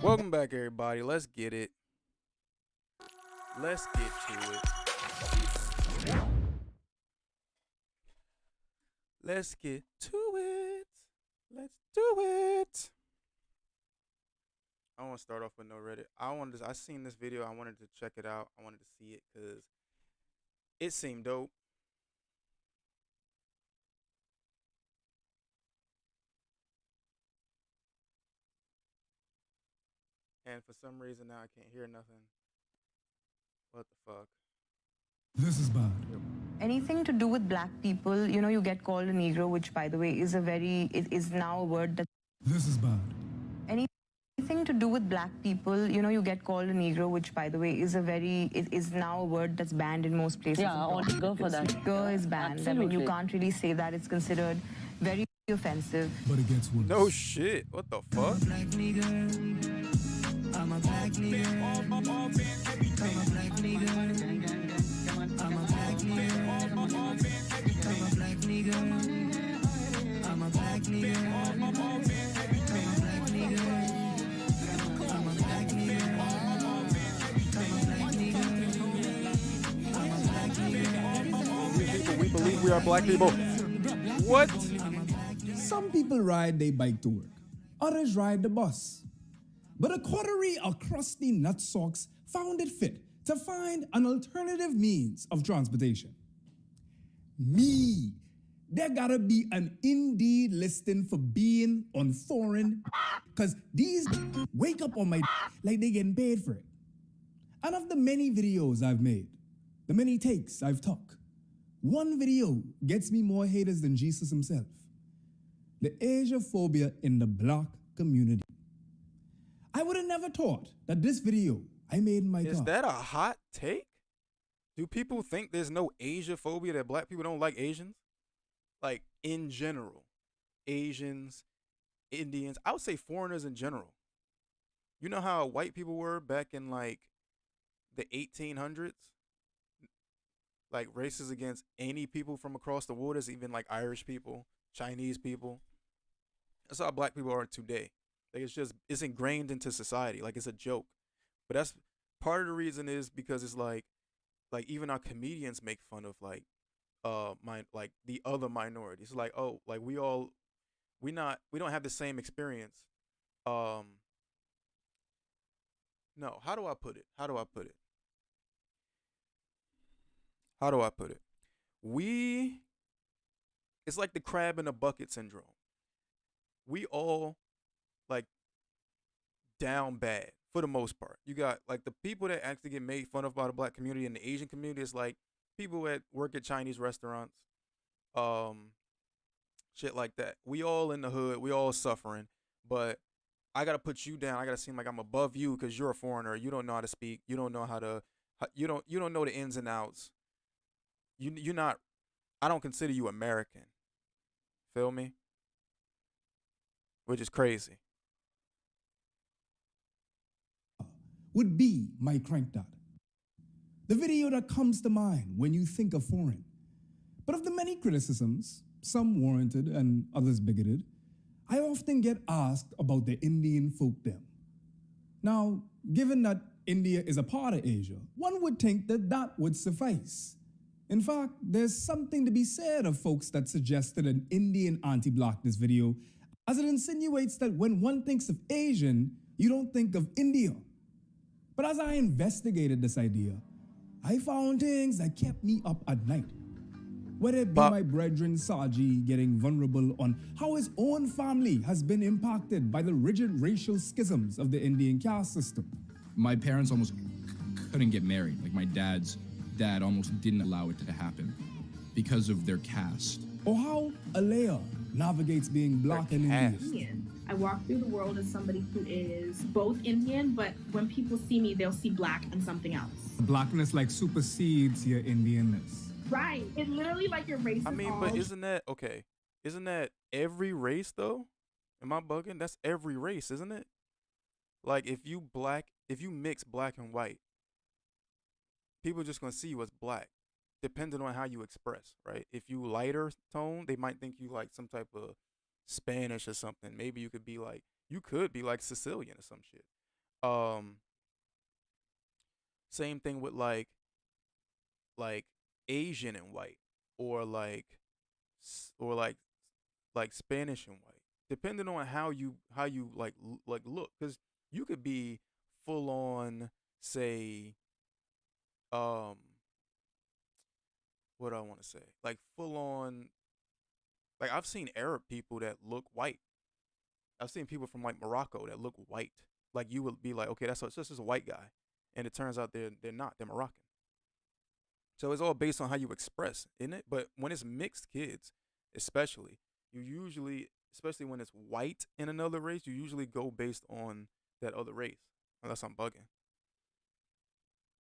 Welcome back, everybody. Let's get it. Let's get to it. Let's get to it. Let's do it. I want to start off with no Reddit. I seen this video. I wanted to check it out. I wanted to see it because it seemed dope. And for some reason now I can't hear nothing. What the fuck? This is bad. Anything to do with black people, you know, you get called a Negro, which, by the way, is now a word that... This is bad. Anything to do with black people, you know, you get called a Negro, which, by the way, is now a word that's banned in most places. Yeah, all go for that. Nigger is banned. Absolutely. I mean, you can't really say that. It's considered very offensive. But it gets worse. No shit. What the fuck? I'm a black nigga. I'm a black nigga. I'm a black nigga. I'm a black nigga. I'm a black nigga. I'm a black nigga. I'm a black nigga. I'm a black nigga. We believe we are black people. What? Some people ride their bike to work. Others ride the bus. But a coterie of crusty nutsocks found it fit to find an alternative means of transportation. Me. There gotta be an Indeed listing for being on foreign, because these wake up on my like they getting paid for it. And of the many videos I've made, the many takes I've took, one video gets me more haters than Jesus himself. The Asiaphobia in the black community. I would have never thought that this video I made in my car. Is that a hot take? Do people think there's no Asia phobia, that black people don't like Asians? Like, in general. Asians, Indians, I would say foreigners in general. You know how white people were back in, like, the 1800s? Like, races against any people from across the waters, even, like, Irish people, Chinese people. That's how black people are today. Like, it's ingrained into society. Like, it's a joke. But that's part of the reason is because it's like even our comedians make fun of, like, like the other minorities. Like, oh, like we don't have the same experience. No, how do I put it? How do I put it? How do I put it? We It's like the crab in a bucket syndrome. We all like down bad for the most part. You got like the people that actually get made fun of by the black community and the Asian community is like people that work at Chinese restaurants, shit like that. We all in the hood, we all suffering, but I gotta put you down. I gotta seem like I'm above you because you're a foreigner. You don't know how to speak. You don't know how to. You don't know the ins and outs. You're not. I don't consider you American. Feel me? Which is crazy. Would be my crank dot. The video that comes to mind when you think of foreign. But of the many criticisms, some warranted and others bigoted, I often get asked about the Indian folk them. Now, given that India is a part of Asia, one would think that that would suffice. In fact, there's something to be said of folks that suggested an Indian anti-blackness video, as it insinuates that when one thinks of Asian, you don't think of India. But as I investigated this idea, I found things that kept me up at night. Whether it be my brethren Saji getting vulnerable on how his own family has been impacted by the rigid racial schisms of the Indian caste system. My parents almost couldn't get married. Like my dad's dad almost didn't allow it to happen because of their caste. Or how Alea navigates being black and Indian. I walk through the world as somebody who is both Indian, but when people see me, they'll see black and something else. Blackness like supersedes your Indianness. Right. It's literally like your race. I mean, but isn't that okay? Isn't that every race though? Am I bugging? That's every race, isn't it? Like if you mix black and white, people are just gonna see you as black, depending on how you express, right? If you lighter tone, they might think you like some type of Spanish or something. Maybe you could be like Sicilian or some shit. Same thing with like Asian and white, or like Spanish and white, depending on how you like look, because you could be full on, say, what do I want to say, like full on, like I've seen Arab people that look white. I've seen people from like Morocco that look white. Like you would be like, okay, that's just a white guy, and it turns out they're not. They're Moroccan. So it's all based on how you express, isn't it? But when it's mixed kids, especially, especially when it's white in another race, you usually go based on that other race. Unless I'm bugging.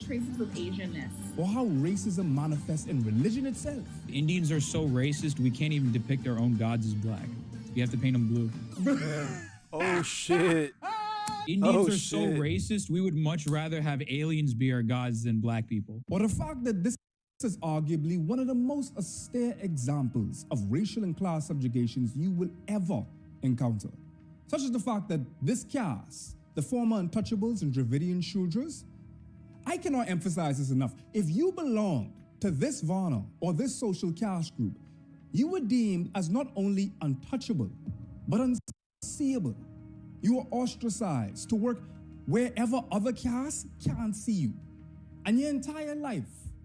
Traces of Asianness. Or how racism manifests in religion itself. Indians are so racist, we can't even depict our own gods as black. You have to paint them blue. Oh, shit. Indians are so racist, we would much rather have aliens be our gods than black people. Or the fact that this is arguably one of the most austere examples of racial and class subjugations you will ever encounter. Such as the fact that this caste, the former untouchables and Dravidian Shudras, I cannot emphasize this enough. If you belonged to this Varna or this social caste group, you were deemed as not only untouchable, but unseeable. You are ostracized to work wherever other castes can't see you. And your entire life,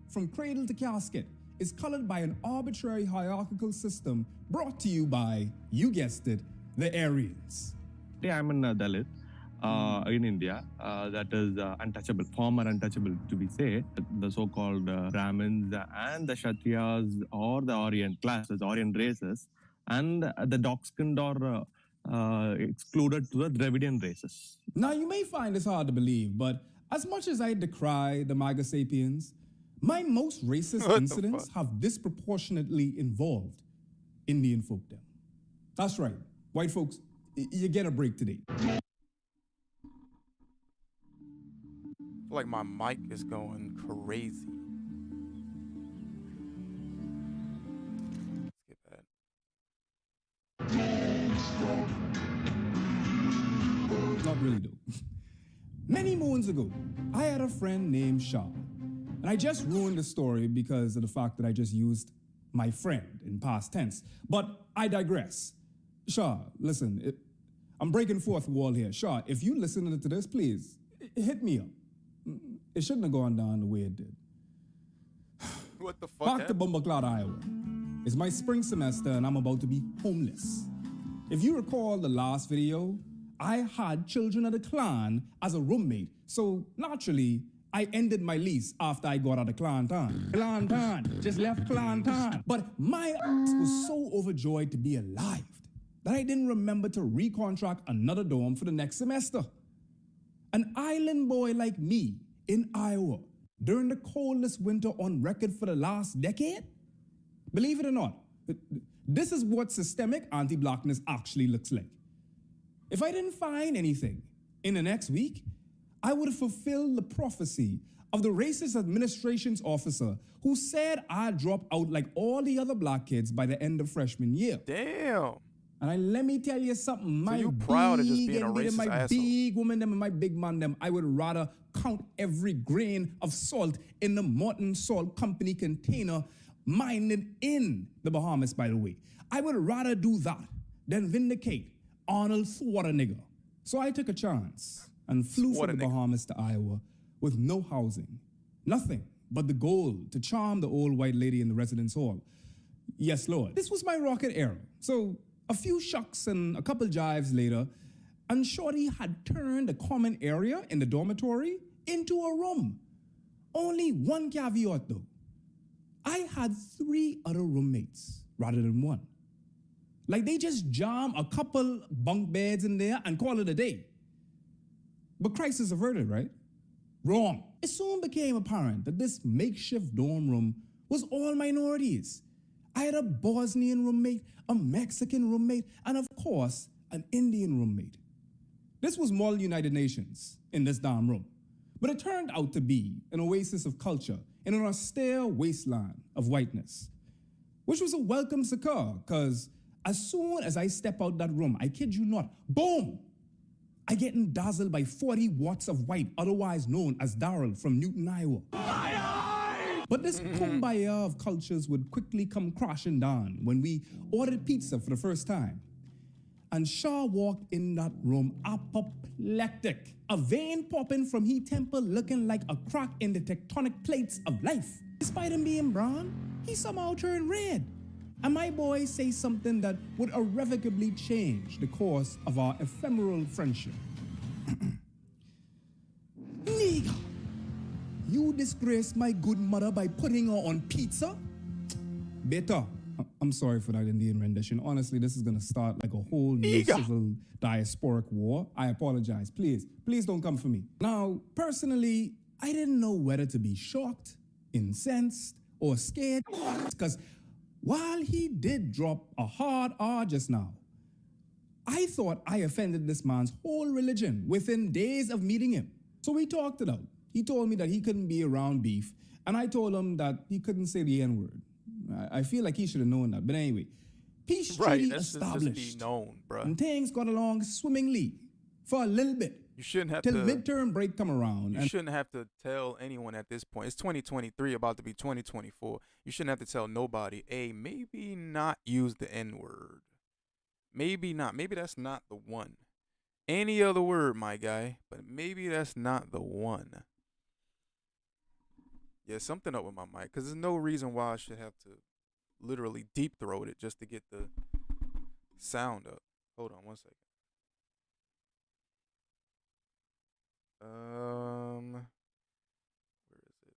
from cradle to casket, is colored by an arbitrary hierarchical system brought to you by, you guessed it, the Aryans. Yeah, I'm a Dalit in India. That is untouchable, former untouchable to be said. The so-called Brahmins and the Kshatriyas or the Aryan classes, Aryan races, and the dark-skinned or excluded to the Dravidian races. Now, you may find this hard to believe, but as much as I decry the MAGA sapiens, my most racist incidents have disproportionately involved Indian folkdom. That's right, white folks, you get a break today. Like my mic is going crazy. Skip that. Not really though. Many moons ago, I had a friend named Shah. And I just ruined the story because of the fact that I just used my friend in past tense. But I digress. Shaw, listen, I'm breaking fourth wall here. Shaw, if you listening to this, please, hit me up. It shouldn't have gone down the way it did. What the fuck? Back to Bumbleclad, Iowa. It's my spring semester and I'm about to be homeless. If you recall the last video, I had children of the clan as a roommate, so naturally, I ended my lease after I got out of Clanton. Clanton, just left Clanton. But my ass was so overjoyed to be alive that I didn't remember to recontract another dorm for the next semester. An island boy like me in Iowa during the coldest winter on record for the last decade? Believe it or not, this is what systemic anti-blackness actually looks like. If I didn't find anything in the next week, I would have fulfilled the prophecy of the racist administration's officer who said I'd drop out like all the other black kids by the end of freshman year. Damn. And let me tell you something, my you proud of just being a racist my asshole. big woman them and my big man them, I would rather count every grain of salt in the Morton Salt Company container mined in the Bahamas, by the way. I would rather do that than vindicate Arnold Schwarzenegger. So I took a chance and flew from the Bahamas to Iowa with no housing, nothing but the goal to charm the old white lady in the residence hall. Yes, Lord. This was my rocket era. So a few shucks and a couple jives later, and Shorty had turned a common area in the dormitory into a room. Only one caveat though. I had 3 other roommates rather than one. Like they just jam a couple bunk beds in there and call it a day. But crisis averted, right? Wrong. It soon became apparent that this makeshift dorm room was all minorities. I had a Bosnian roommate, a Mexican roommate, and of course, an Indian roommate. This was Mall United Nations in this damn room. But it turned out to be an oasis of culture in an austere wasteland of whiteness, which was a welcome succor, because as soon as I step out that room, I kid you not, boom, I getting dazzled by 40 watts of white, otherwise known as Darrell from Newton, Iowa. But this kumbaya of cultures would quickly come crashing down when we ordered pizza for the first time. And Shaw walked in that room apoplectic, a vein popping from his temple looking like a crack in the tectonic plates of life. Despite him being brown, he somehow turned red. And my boy say something that would irrevocably change the course of our ephemeral friendship. Nigga, you disgraced my good mother by putting her on pizza? Better. I'm sorry for that Indian rendition. Honestly, this is gonna start like a whole new civil diasporic war. I apologize. Please don't come for me. Now, personally, I didn't know whether to be shocked, incensed, or scared, because while he did drop a hard R just now, I thought I offended this man's whole religion within days of meeting him. So we talked it out. He told me that he couldn't be around beef, and I told him that he couldn't say the N-word. I feel like he should have known that, but anyway, peace treaty established, just be known, bro. And things got along swimmingly for a little bit. You shouldn't have till to midterm break come around. You shouldn't have to tell anyone at this point. It's 2023, about to be 2024. You shouldn't have to tell nobody, hey, maybe not use the N-word. Maybe not. Maybe that's not the one. Any other word, my guy, but maybe that's not the one. Yeah, something up with my mic, because there's no reason why I should have to literally deep throat it just to get the sound up. Hold on one second. Where is it?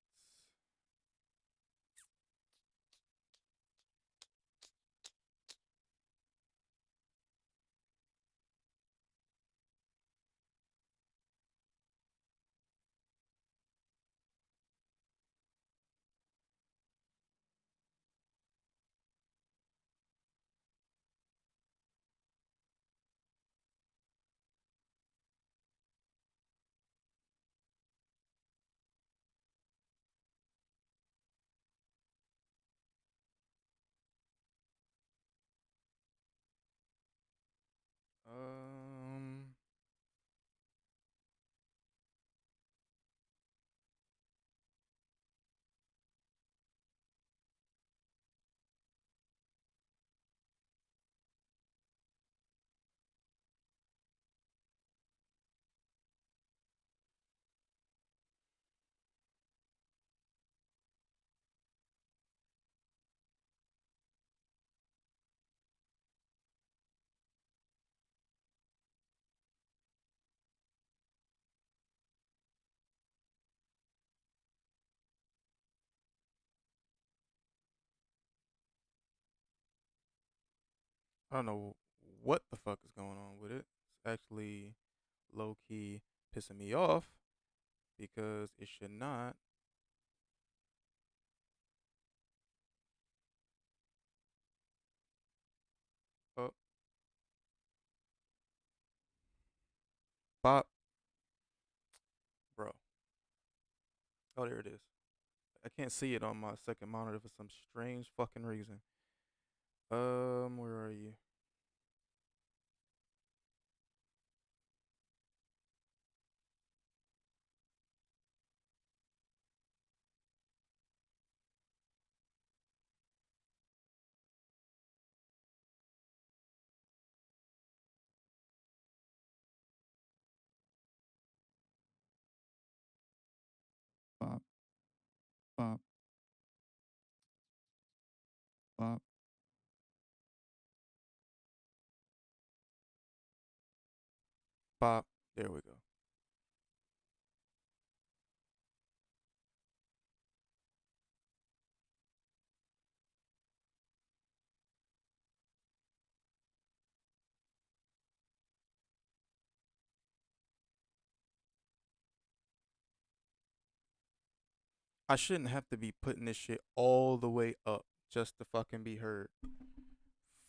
I don't know what the fuck is going on with it. It's actually low key pissing me off because it should not. Oh, pop, bro. Oh, there it is. I can't see it on my second monitor for some strange fucking reason. Where are you? Bop, bop, bop. Pop. There we go. I shouldn't have to be putting this shit all the way up just to fucking be heard.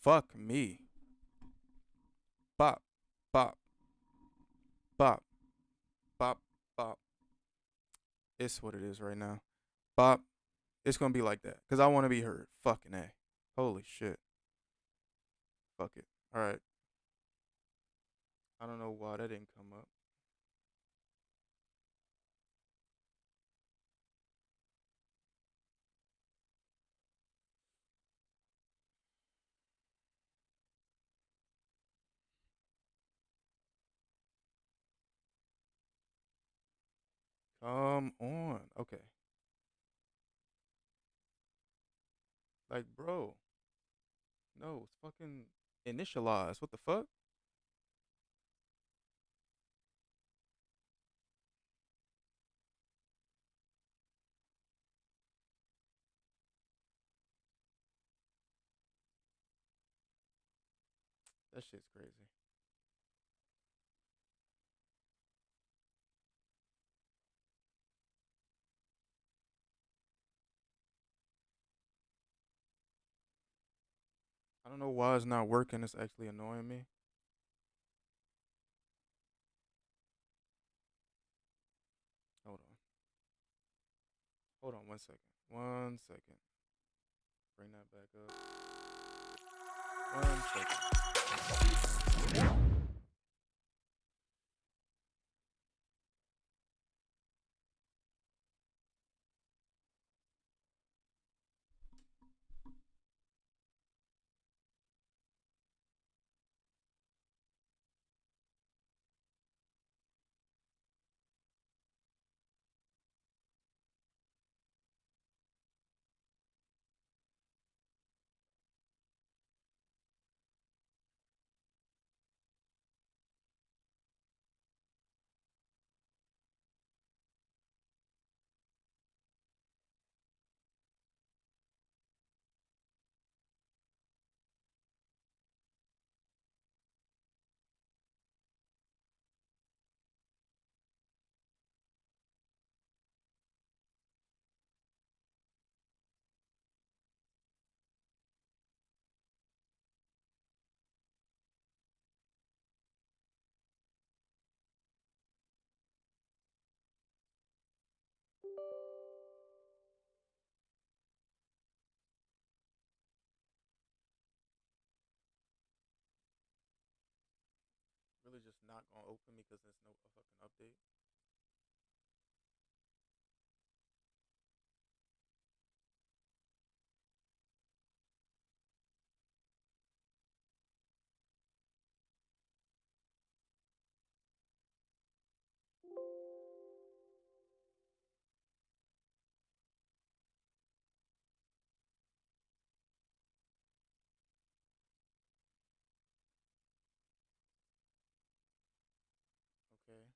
Fuck me. Bop, bop, bop, bop, bop. It's what it is right now. Bop. It's gonna be like that because I want to be heard. Fucking a. Holy shit. Fuck it. All right. I don't know why that didn't come up. Come on. Okay. Like, bro. No, it's fucking initialized. What the fuck? That shit's crazy. I don't know why it's not working. It's actually annoying me. Hold on. Hold on 1 second. 1 second. Bring that back up. 1 second. Really just not gonna open because there's no fucking update. Okay.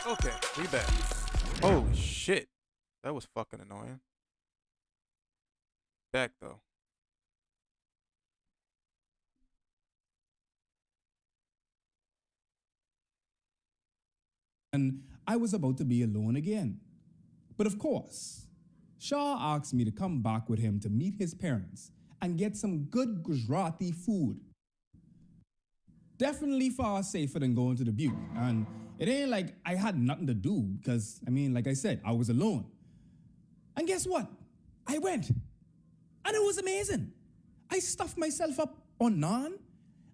Okay, we back. Holy shit. That was fucking annoying. Back though. And I was about to be alone again. But of course, Shah asked me to come back with him to meet his parents and get some good Gujarati food. Definitely far safer than going to the Butte. And it ain't like I had nothing to do because, I mean, like I said, I was alone. And guess what? I went. And it was amazing. I stuffed myself up on naan.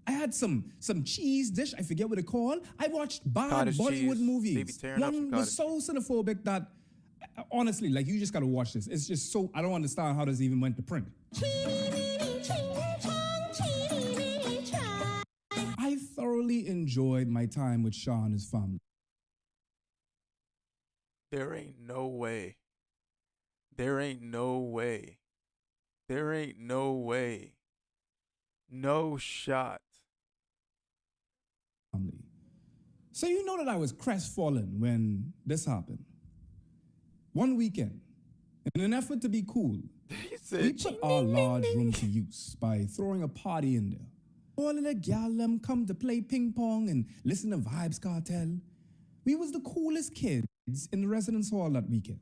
I had some cheese dish, I forget what it's called. I watched bad Cottage Bollywood cheese. movies. They be tearing up some One was so xenophobic that, honestly, like, you just gotta watch this. It's just so, I don't understand how this even went to print. I thoroughly enjoyed my time with Shah and his family. There ain't no way. There ain't no way. There ain't no way. No shot. So you know that I was crestfallen when this happened. One weekend, in an effort to be cool, we put our large room to use by throwing a party in there. All of the gal them come to play ping pong and listen to Vibes Cartel. We was the coolest kids in the residence hall that weekend.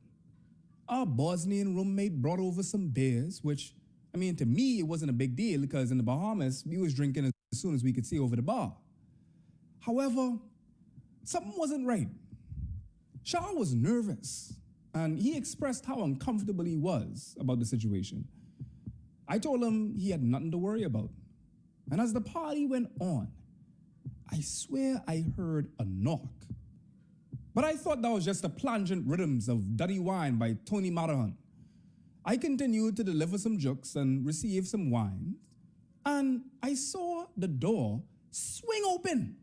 Our Bosnian roommate brought over some beers, which, I mean, to me, it wasn't a big deal because in the Bahamas, we was drinking as soon as we could see over the bar. However, something wasn't right. Shah was nervous, and he expressed how uncomfortable he was about the situation. I told him he had nothing to worry about. And as the party went on, I swear I heard a knock. But I thought that was just the plangent rhythms of Dirty Wine by Tony Marahan. I continued to deliver some jokes and receive some wine, and I saw the door swing open.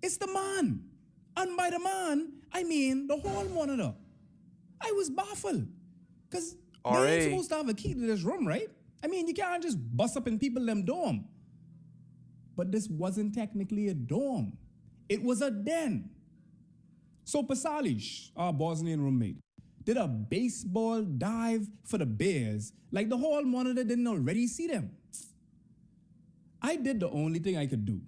It's the man. And by the man, I mean the hall monitor. I was baffled. Because they ain't supposed to have a key to this room, right? I mean, you can't just bust up in people them dorm. But this wasn't technically a dorm. It was a den. So Pasalish, our Bosnian roommate, did a baseball dive for the bears like the hall monitor didn't already see them. I did the only thing I could do.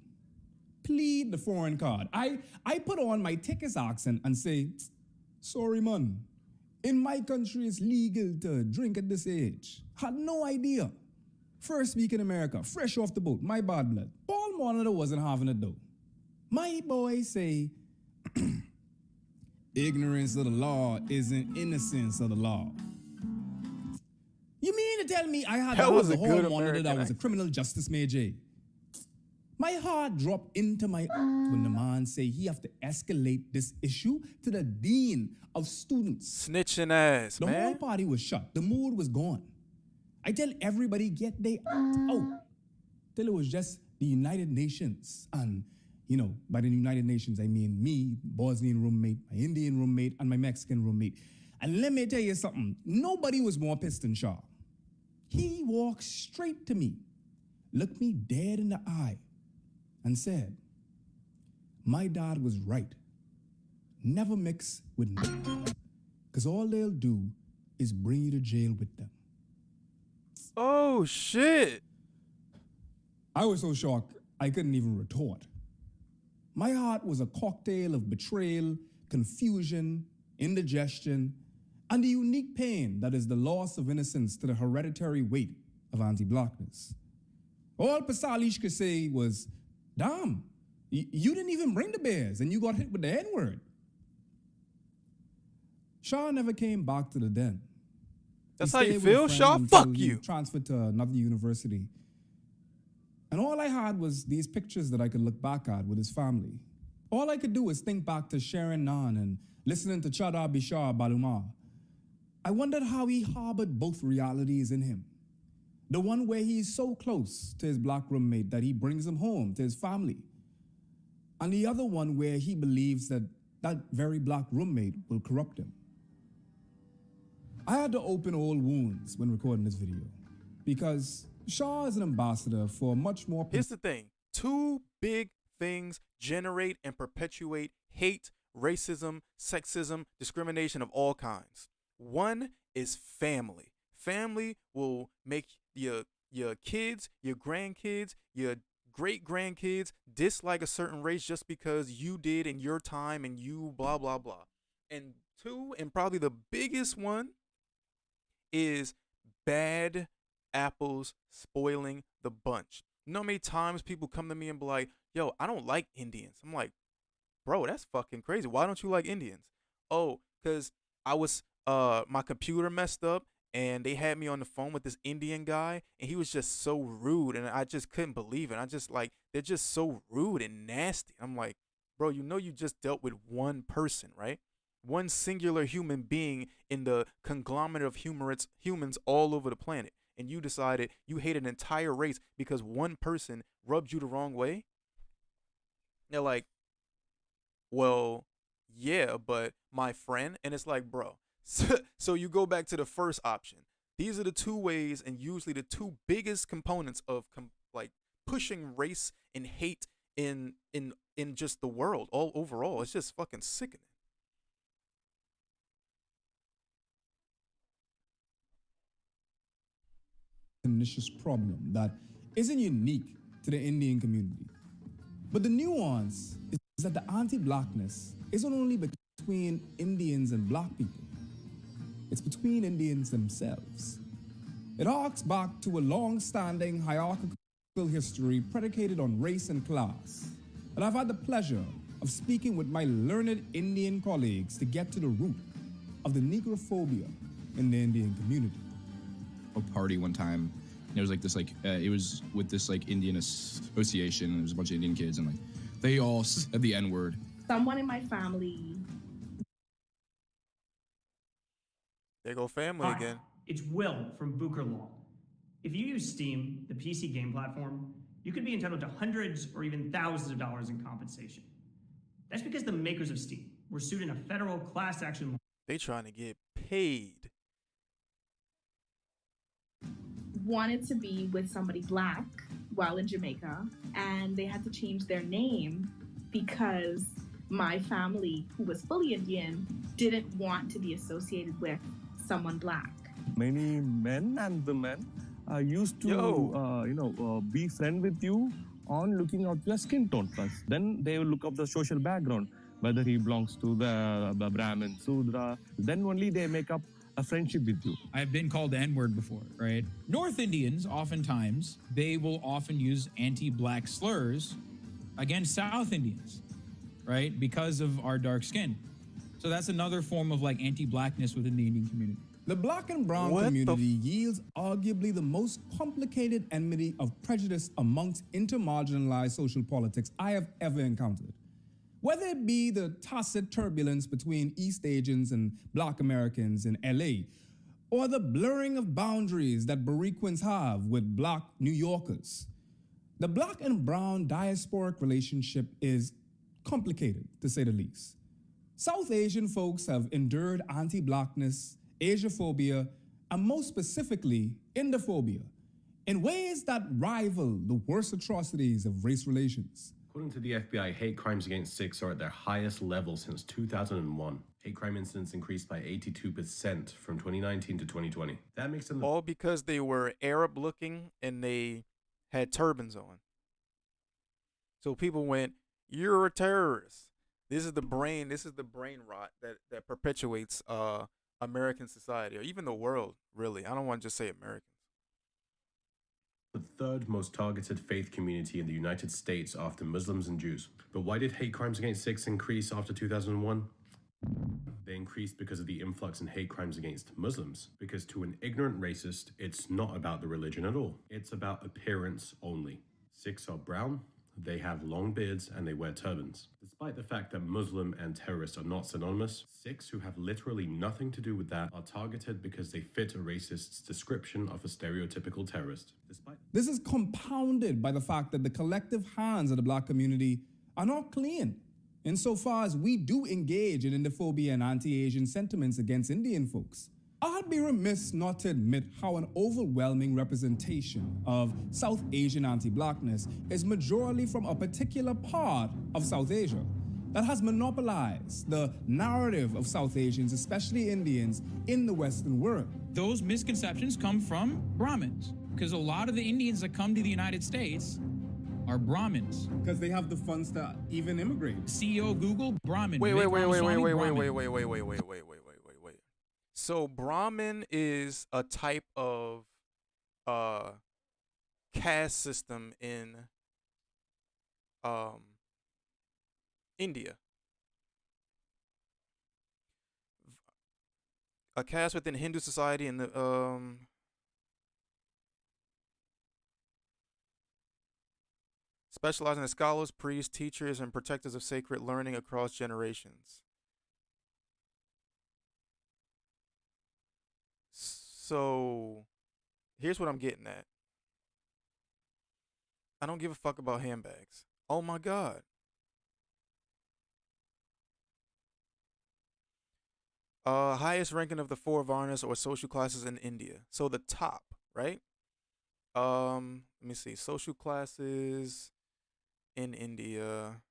Plead the foreign card. I put on my Texas accent and say, sorry man, in my country it's legal to drink at this age. Had no idea. First week in America, fresh off the boat, my bad blood. Hall monitor wasn't having it though. My boy say, ignorance of the law isn't innocence of the law. You mean to tell me I had to have the hall monitor that was a criminal justice major? My heart dropped into my when the man say he have to escalate this issue to the dean of students. Snitching ass, the man. The whole party was shut. The mood was gone. I tell everybody get they out. Till it was just the United Nations. And, you know, by the United Nations, I mean me, Bosnian roommate, my Indian roommate, and my Mexican roommate. And let me tell you something. Nobody was more pissed than Shah. He walked straight to me, looked me dead in the eye, and said, my dad was right. Never mix with them. Because all they'll do is bring you to jail with them. Oh, shit. I was so shocked, I couldn't even retort. My heart was a cocktail of betrayal, confusion, indigestion, and the unique pain that is the loss of innocence to the hereditary weight of anti-blackness. All Pasalish could say was, damn, you didn't even bring the bears and you got hit with the N-word. Shah never came back to the den. That's how you feel, Shah? Fuck you. Transferred to another university. And all I had was these pictures that I could look back at with his family. All I could do was think back to sharing naan and listening to Chada Bishar Balumar. I wondered how he harbored both realities in him. The one where he's so close to his black roommate that he brings him home to his family. And the other one where he believes that that very black roommate will corrupt him. I had to open old wounds when recording this video because Shah is an ambassador for much more. Here's the thing. Two big things generate and perpetuate hate racism, sexism, discrimination of all kinds. One is family. Family will make your kids, your grandkids, your great grandkids dislike a certain race just because you did in your time and you blah blah blah. And two, and probably the biggest one, is bad apples spoiling the bunch. You know how many times people come to me and be like, yo, I don't like Indians. I'm like, bro, that's fucking crazy. Why don't you like Indians? Oh, because I was my computer messed up and they had me on the phone with this Indian guy and he was just so rude and I just couldn't believe it. I just like, they're just so rude and nasty. I'm like, bro, you know you just dealt with one person, right? One singular human being in the conglomerate of humans all over the planet. And you decided you hate an entire race because one person rubbed you the wrong way? They're like, well, yeah, but my friend. And it's like, bro. So you go back to the first option. These are the two ways and usually the two biggest components of like pushing race and hate in just the world all overall. It's just fucking sickening. Pernicious problem that isn't unique to the Indian community. But the nuance is that the anti-blackness isn't only between Indians and black people. It's between Indians themselves. It harks back to a long-standing hierarchical history predicated on race and class. And I've had the pleasure of speaking with my learned Indian colleagues to get to the root of the negrophobia in the Indian community. A party one time, and it was like this, it was with this like Indian association, and there was a bunch of Indian kids, and like they all said the N-word. Someone in my family. There go family Hi, again. it's Will from Booker Law. If you use Steam, the PC game platform, you could be entitled to hundreds or even thousands of dollars in compensation. That's because the makers of Steam were sued in a federal class action. They trying to get paid. Wanted to be with somebody black while in Jamaica, and they had to change their name because my family, who was fully Indian, didn't want to be associated with someone black. Many men and women used to, be friend with you on looking at your skin tone first. Then they will look up the social background, whether he belongs to the Brahmin, Sudra. Then only they make up a friendship with you. I've been called the N-word before, right? North Indians, oftentimes, they will often use anti-black slurs against South Indians, right? Because of our dark skin. So that's another form of like anti-blackness within the Indian community. The black and brown community yields arguably the most complicated enmity of prejudice amongst intermarginalized social politics I have ever encountered. Whether it be the tacit turbulence between East Asians and black Americans in LA, or the blurring of boundaries that Boricuans have with black New Yorkers, the black and brown diasporic relationship is complicated, to say the least. South Asian folks have endured anti-blackness, Asiaphobia, and most specifically, Indophobia, in ways that rival the worst atrocities of race relations. According to the FBI, hate crimes against Sikhs are at their highest level since 2001. Hate crime incidents increased by 82% from 2019 to 2020. That makes them all because they were Arab looking and they had turbans on. So people went, "You're a terrorist." This is the brain rot that perpetuates American society, or even the world, really. I don't want to just say Americans. the third most targeted faith community in the United States after Muslims and Jews. But why did hate crimes against Sikhs increase after 2001? They increased because of the influx in hate crimes against Muslims. Because to an ignorant racist, it's not about the religion at all. It's about appearance only. Sikhs are brown, they have long beards, and they wear turbans. Despite the fact that Muslim and terrorist are not synonymous, Sikhs who have literally nothing to do with that are targeted because they fit a racist's description of a stereotypical terrorist. This is compounded by the fact that the collective hands of the black community are not clean, insofar as we do engage in Indophobia and anti-Asian sentiments against Indian folks. I'd be remiss not to admit how an overwhelming representation of South Asian anti-blackness is majorly from a particular part of South Asia, that has monopolized the narrative of South Asians, especially Indians, in the Western world. Those misconceptions come from Brahmins, because a lot of the Indians that come to the United States are Brahmins. Because they have the funds to even immigrate. CEO Google, Brahmin. Wait. Brahmin. So Brahmin is a type of caste system in India. A caste within Hindu society in the specializing as scholars, priests, teachers, and protectors of sacred learning across generations. So, here's what I'm getting at. I don't give a fuck about handbags. Oh my God. Highest ranking of the four varnas or social classes in India. So the top, right? Let me see. Social classes in India.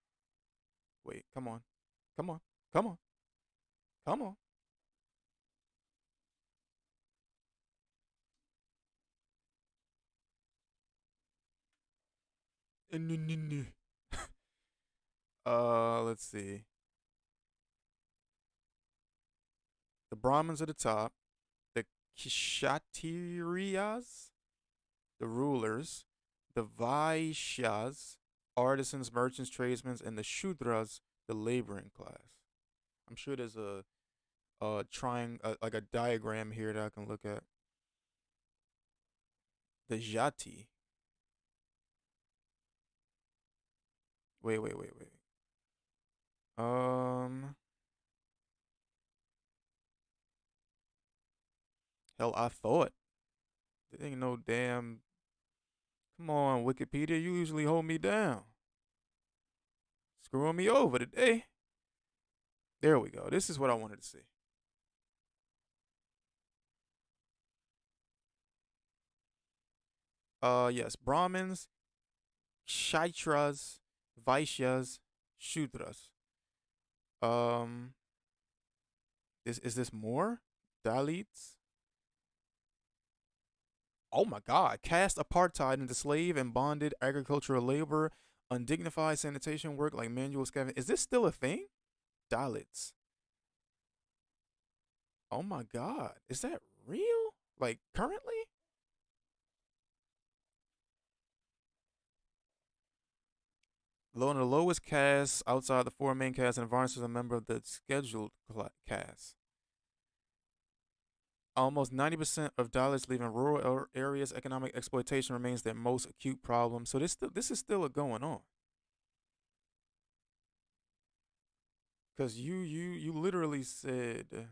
Wait, come on. Come on. Come on. Come on. Let's see. The Brahmins at the top, the Kshatriyas, the rulers, the Vaishyas, artisans, merchants, tradesmen, and the Shudras, the laboring class. I'm sure there's a like a diagram here that I can look at. The Jati. Wait. Hell, I thought. There ain't no damn. Come on, Wikipedia. You usually hold me down. Screwing me over today. There we go. This is what I wanted to see. Yes. Brahmins, Kshatriyas, Vaishyas, Shudras. Is this more? Dalits? Oh my God. Caste apartheid into slave and bonded agricultural labor, undignified sanitation work like manual scavenging. Is this still a thing? Dalits. Oh my God. Is that real? Like currently? One of the lowest castes outside the four main castes, and Varnas is a member of the scheduled caste. Almost 90% of Dalits live in rural areas. Economic exploitation remains their most acute problem. So this is still going on. Cause you literally said.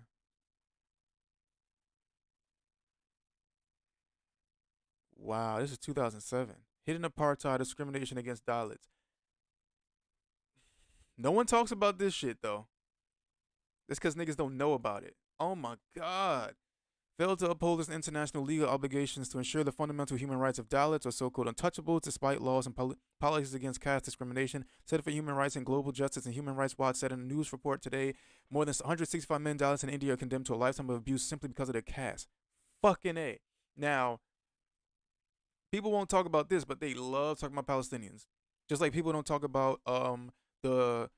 Wow, this is 2007. Hidden apartheid, discrimination against Dalits. No one talks about this shit though. It's because niggas don't know about it. Oh my God. Failed to uphold its international legal obligations to ensure the fundamental human rights of Dalits are so-called untouchables despite laws and policies against caste discrimination. Center for Human Rights and Global Justice and Human Rights Watch said in a news report today, more than 165 million Dalits in India are condemned to a lifetime of abuse simply because of their caste. Fucking A. Now, people won't talk about this, but they love talking about Palestinians. Just like people don't talk about the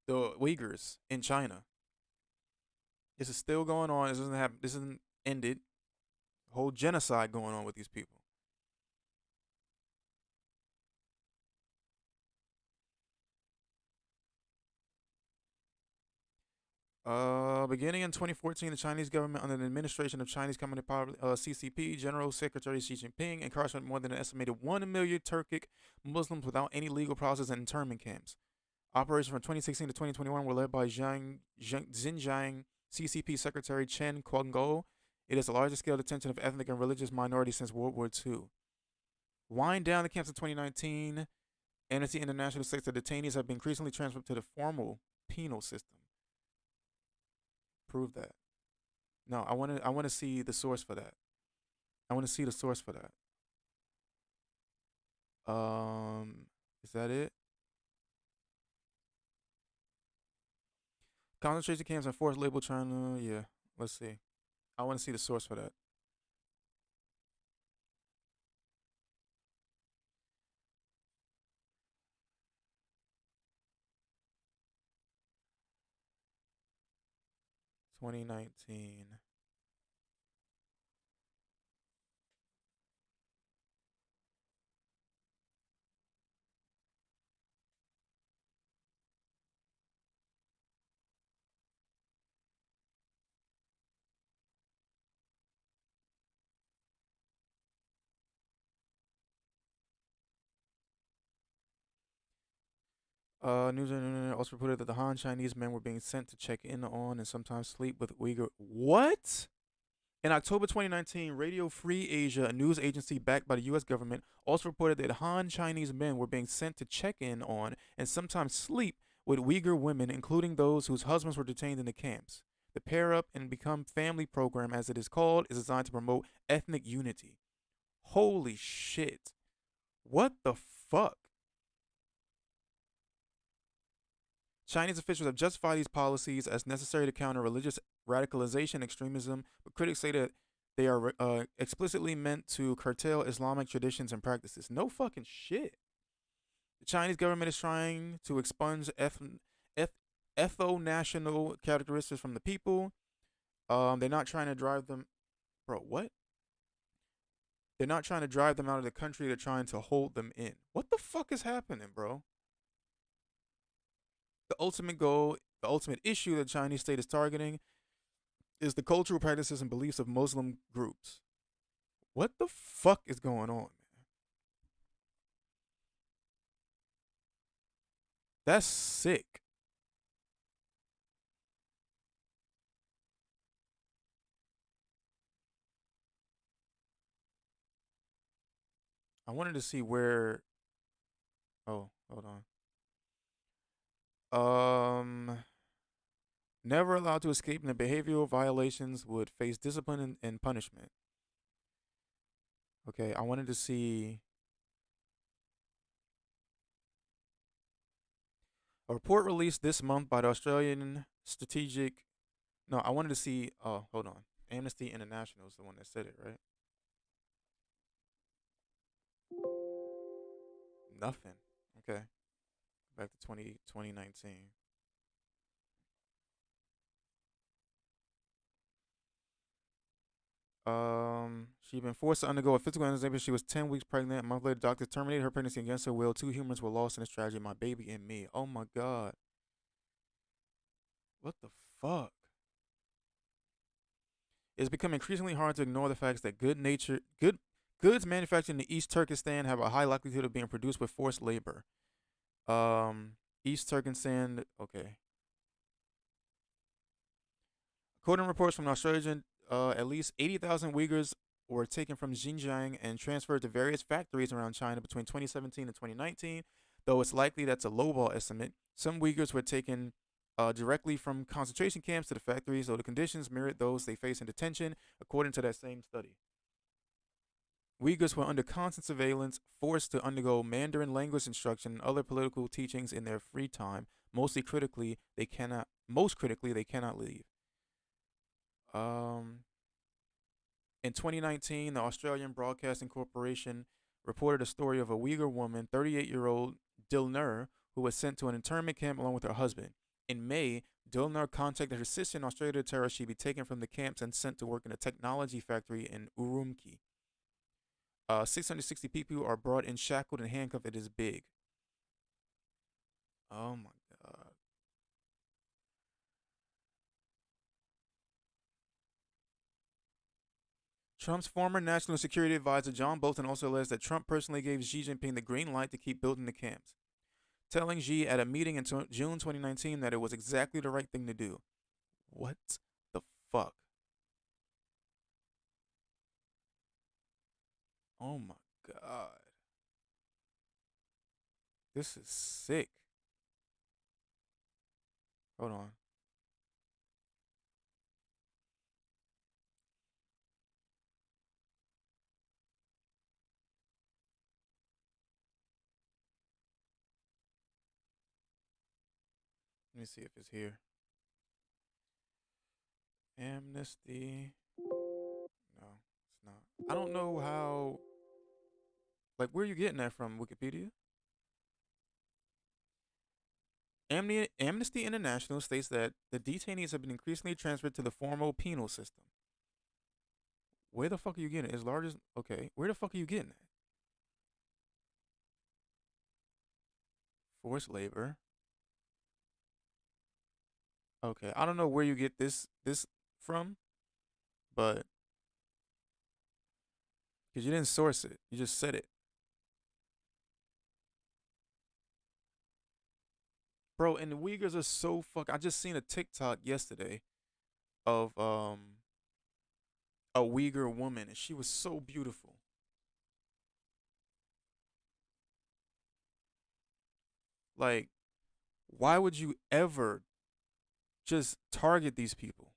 Uyghurs in China. This is still going on. This doesn't happen. This isn't ended. Whole genocide going on with these people. Beginning in 2014, the Chinese government, under the administration of Chinese Communist Party (CCP) General Secretary Xi Jinping, incarcerated more than an estimated 1 million Turkic Muslims without any legal process in internment camps. Operations from 2016 to 2021 were led by Xinjiang CCP Secretary Chen Guangguo. It is the largest scale detention of ethnic and religious minorities since World War II. Wind down the camps in 2019. Amnesty International states that detainees have been increasingly transferred to the formal penal system. Prove that. No, I want to see the source for that. I want to see the source for that. Is that it? Concentration camps and forced label China. Yeah, let's see. I want to see the source for that. 2019. News and internet also reported that the Han Chinese men were being sent to check in on and sometimes sleep with Uyghur. What? In October 2019, Radio Free Asia, a news agency backed by the U.S. government, also reported that Han Chinese men were being sent to check in on and sometimes sleep with Uyghur women, including those whose husbands were detained in the camps. The Pair Up and Become Family program, as it is called, is designed to promote ethnic unity. Holy shit. What the fuck? Chinese officials have justified these policies as necessary to counter religious radicalization and extremism, but critics say that they are explicitly meant to curtail Islamic traditions and practices. No fucking shit. The Chinese government is trying to expunge ethno-national characteristics from the people. They're not trying to drive them. Bro, what? They're not trying to drive them out of the country. They're trying to hold them in. What the fuck is happening, bro? The ultimate goal, the ultimate issue the Chinese state is targeting is the cultural practices and beliefs of Muslim groups. What the fuck is going on, man? That's sick. I wanted to see where. Oh, hold on. Never allowed to escape, and the behavioral violations would face discipline and punishment. Okay, I wanted to see. A report released this month by the Australian Strategic. No, I wanted to see. Oh, hold on. Amnesty International is the one that said it, right? Nothing. Okay. Back to 2019. She'd been forced to undergo a physical examination. She was 10 weeks pregnant. A month later, doctors terminated her pregnancy against her will. 2 humans were lost in this tragedy. My baby and me. Oh my god. What the fuck? It's become increasingly hard to ignore the facts that goods manufactured in the East Turkestan have a high likelihood of being produced with forced labor. East Turkestan. Okay. According to reports from Australian, at least 80,000 Uyghurs were taken from Xinjiang and transferred to various factories around China between 2017 and 2019, though it's likely that's a lowball estimate. Some Uyghurs were taken directly from concentration camps to the factories, though the conditions mirrored those they face in detention, according to that same study. Uyghurs were under constant surveillance, forced to undergo Mandarin language instruction and other political teachings in their free time. Most critically, they cannot leave. In 2019, the Australian Broadcasting Corporation reported a story of a Uyghur woman, 38-year-old Dilner, who was sent to an internment camp along with her husband. In May, Dilner contacted her sister in Australia to tell her she'd be taken from the camps and sent to work in a technology factory in Urumqi. 660 people are brought in shackled and handcuffed. It is big. Oh my god. Trump's former national security advisor John Bolton also alleged that Trump personally gave Xi Jinping the green light to keep building the camps, telling Xi at a meeting in June 2019 that it was exactly the right thing to do. What the fuck? Oh my god. This is sick. Hold on. Let me see if it's here. Amnesty. No, it's not. I don't know how. Like, where are you getting that from? Wikipedia? Amnesty International states that the detainees have been increasingly transferred to the formal penal system. Where the fuck are you getting it? As large as. Okay, where the fuck are you getting it? Forced labor. Okay, I don't know where you get this from, but because you didn't source it, you just said it, bro. And the Uyghurs are so fuck. I just seen a TikTok yesterday of a Uyghur woman, and she was so beautiful. Like, why would you ever just target these people?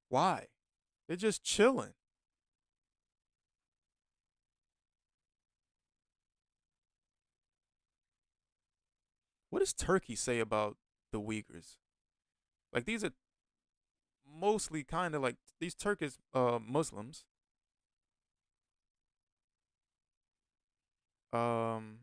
Why? They're just chilling. What does Turkey say about the Uyghurs? Like, these are mostly kind of like these Turkish Muslims. Um,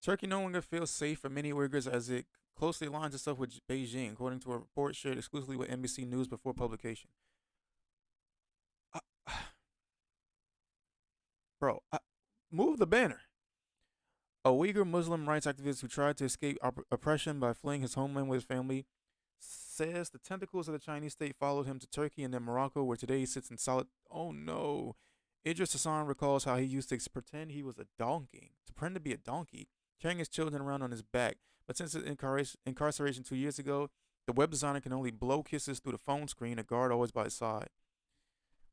Turkey no longer feels safe for many Uyghurs as it closely aligns itself with Beijing, according to a report shared exclusively with NBC News before publication. Uh, bro, move the banner. A Uyghur Muslim rights activist who tried to escape oppression by fleeing his homeland with his family says the tentacles of the Chinese state followed him to Turkey and then Morocco, where today he sits in solid. Oh no. Idris Hassan recalls how he used to pretend he was a donkey, to pretend to be a donkey, carrying his children around on his back. But since his incarceration 2 years ago, the web designer can only blow kisses through the phone screen, a guard always by his side.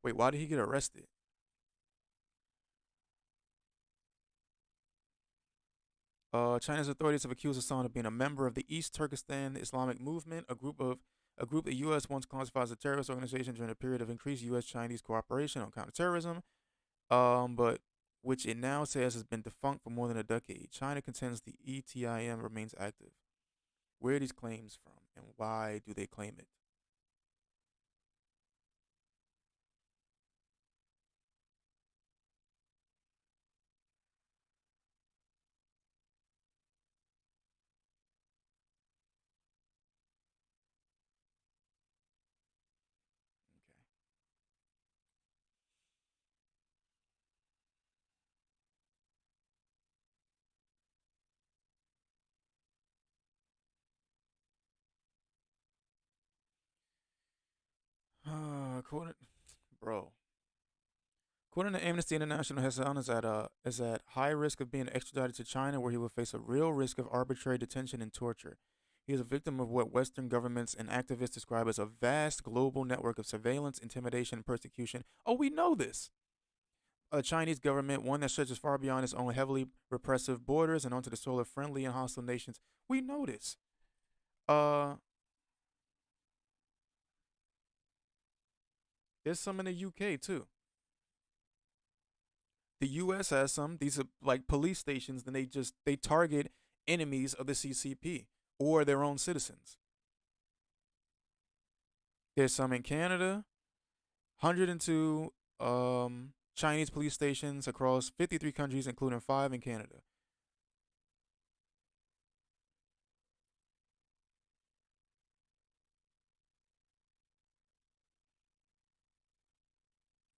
Wait, why did he get arrested? China's authorities have accused Hassan of being a member of the East Turkestan Islamic Movement, a group the U.S. once classified as a terrorist organization during a period of increased U.S.-Chinese cooperation on counterterrorism, but which it now says has been defunct for more than a decade. China contends the ETIM remains active. Where are these claims from, and why do they claim it? According, bro. According to Amnesty International, Hassan is at high risk of being extradited to China, where he will face a real risk of arbitrary detention and torture. He is a victim of what Western governments and activists describe as a vast global network of surveillance, intimidation, and persecution. Oh, we know this. A Chinese government, one that stretches far beyond its own heavily repressive borders and onto the soil of friendly and hostile nations. We know this. There's some in the UK too. The U.S. has some. These are like police stations. Then they target enemies of the CCP or their own citizens. There's some in Canada. 102 Chinese police stations across 53 countries, including 5 in Canada.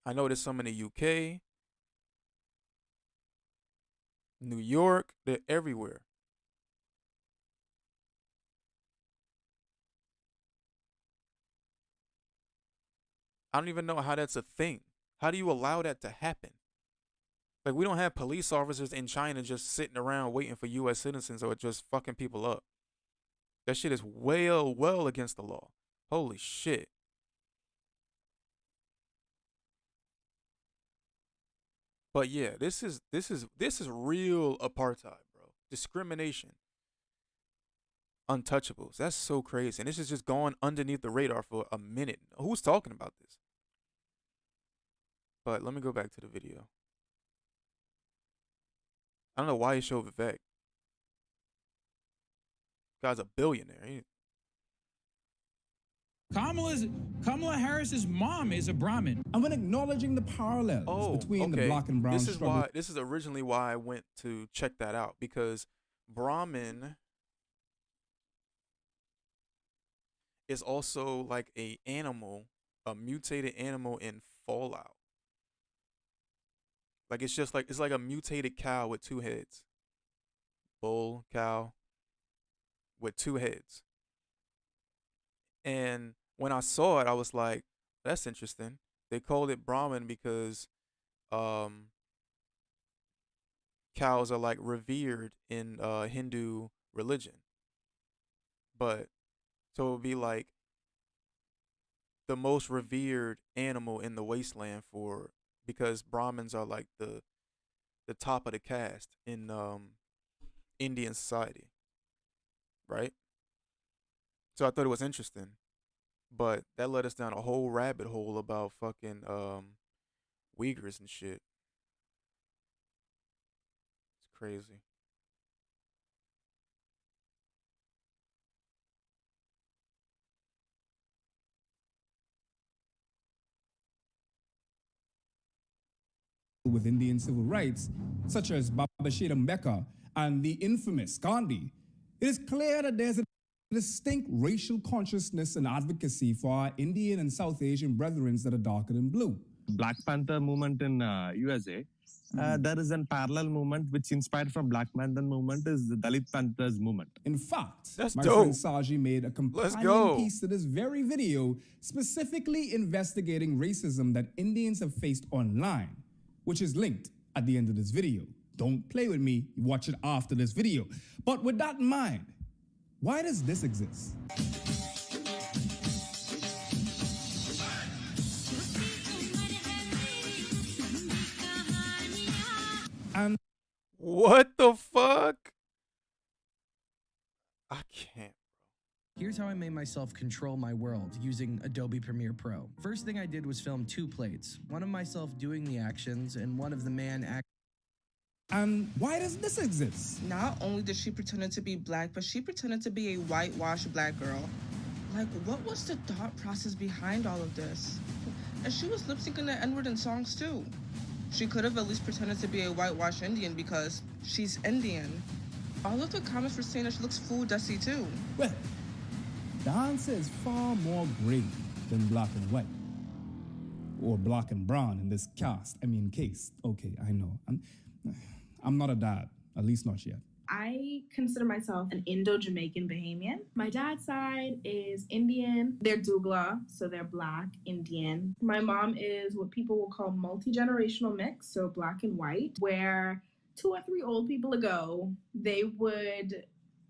I know there's some in the UK, New York. They're everywhere. I don't even know how that's a thing. How do you allow that to happen? Like, we don't have police officers in China just sitting around waiting for U.S. citizens or just fucking people up. That shit is well against the law. Holy shit. But yeah, this is real apartheid, bro. Discrimination. Untouchables. That's so crazy. And this is just going underneath the radar for a minute. Who's talking about this? But let me go back to the video. I don't know why he showed Vivek. Guy's a billionaire. Kamala Harris's mom is a Brahmin. And when acknowledging the parallels between the black and brown struggle. This is originally why I went to check that out, because Brahmin is also like a mutated animal in Fallout. Like it's like a mutated cow with two heads. Bull cow with two heads. And when I saw it, I was like, that's interesting. They called it Brahmin because cows are like revered in Hindu religion. But so it would be like the most revered animal in the wasteland because Brahmins are like the top of the caste in Indian society. Right? So I thought it was interesting. But that led us down a whole rabbit hole about fucking Uyghurs and shit. It's crazy. With Indian civil rights, such as Babashir Ambedkar and the infamous Gandhi, it is clear that there's a distinct racial consciousness and advocacy for our Indian and South Asian brethren that are darker than blue. Black Panther movement in USA, there is a parallel movement which inspired from Black Panther movement is the Dalit Panthers movement. In fact, That's my dope. friend Saji made a Let's companion go. piece to this very video specifically investigating racism that Indians have faced online, which is linked at the end of this video. Don't play with me, watch it after this video. But with that in mind, why does this exist? And What the fuck? I can't. Here's how I made myself control my world using Adobe Premiere Pro. First thing I did was film 2 plates, one of myself doing the actions and one of the man acting. And why does this exist? Not only did she pretend to be black, but she pretended to be a whitewashed black girl. Like, what was the thought process behind all of this? And she was lip syncing the N-word in songs too. She could have at least pretended to be a whitewashed Indian because she's Indian. All of the comments were saying that she looks full dusty too. Well, the answer is far more gray than black and white. Or black and brown in this case. Okay, I know. I'm not a dad, at least not yet. I consider myself an Indo-Jamaican Bahamian. My dad's side is Indian. They're Dougla, so they're black, Indian. My mom is what people will call multi-generational mix, so black and white, where 2 or 3 old people ago, they would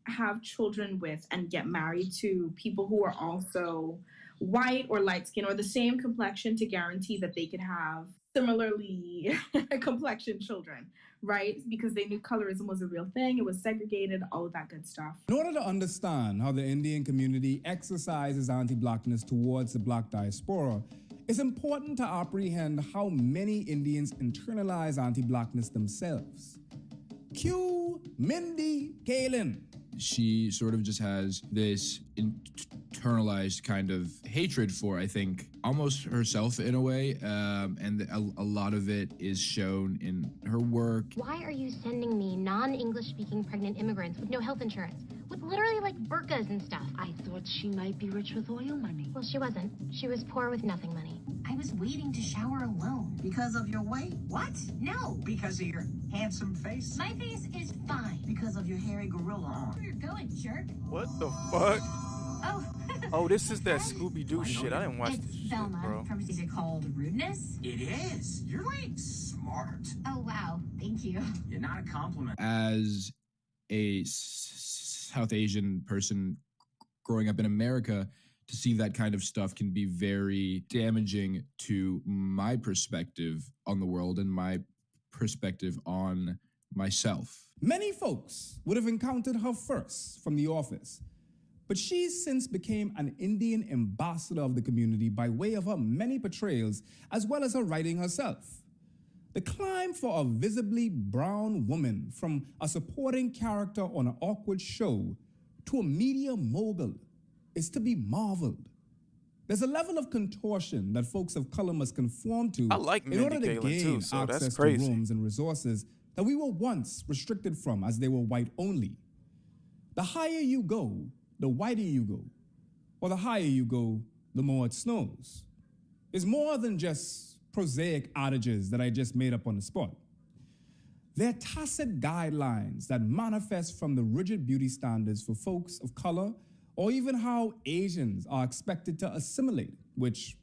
have children with and get married to people who are also white or light skin or the same complexion to guarantee that they could have similarly complexioned children, right? Because they knew colorism was a real thing, it was segregated, all of that good stuff. In order to understand how the Indian community exercises anti-blackness towards the black diaspora, it's important to apprehend how many Indians internalize anti-blackness themselves. Cue Mindy Kaling. She sort of just has this internalized kind of hatred for, I think, almost herself in a way, and a lot of it is shown in her work. Why are you sending me non-English speaking pregnant immigrants with no health insurance? With literally like burqas and stuff. I thought she might be rich with oil money. Well, she wasn't. She was poor with nothing money. I was waiting to shower alone. Because of your weight? What? No. Because of your handsome face? My face is fine. Because of your hairy gorilla arm. Where you're going, jerk? What the fuck? Oh. Oh, this is that Scooby-Doo shit. I didn't watch It's this shit, Velma bro. from, is it called rudeness? It is. You're like smart. Oh, wow. Thank you. You're not a compliment. As a South Asian person growing up in America, to see that kind of stuff can be very damaging to my perspective on the world and my perspective on myself. Many folks would have encountered her first from The Office, but she's since became an Indian ambassador of the community by way of her many portrayals as well as her writing herself. The climb for a visibly brown woman from a supporting character on an awkward show to a media mogul is to be marveled. There's a level of contortion that folks of color must conform to I like in order Mindy to Kaling gain too, so that's access to crazy. rooms and resources that we were once restricted from as they were white only. The higher you go, the whiter you go, or the higher you go, the more it snows. It's more than just prosaic adages that I just made up on the spot. They're tacit guidelines that manifest from the rigid beauty standards for folks of color, or even how Asians are expected to assimilate, which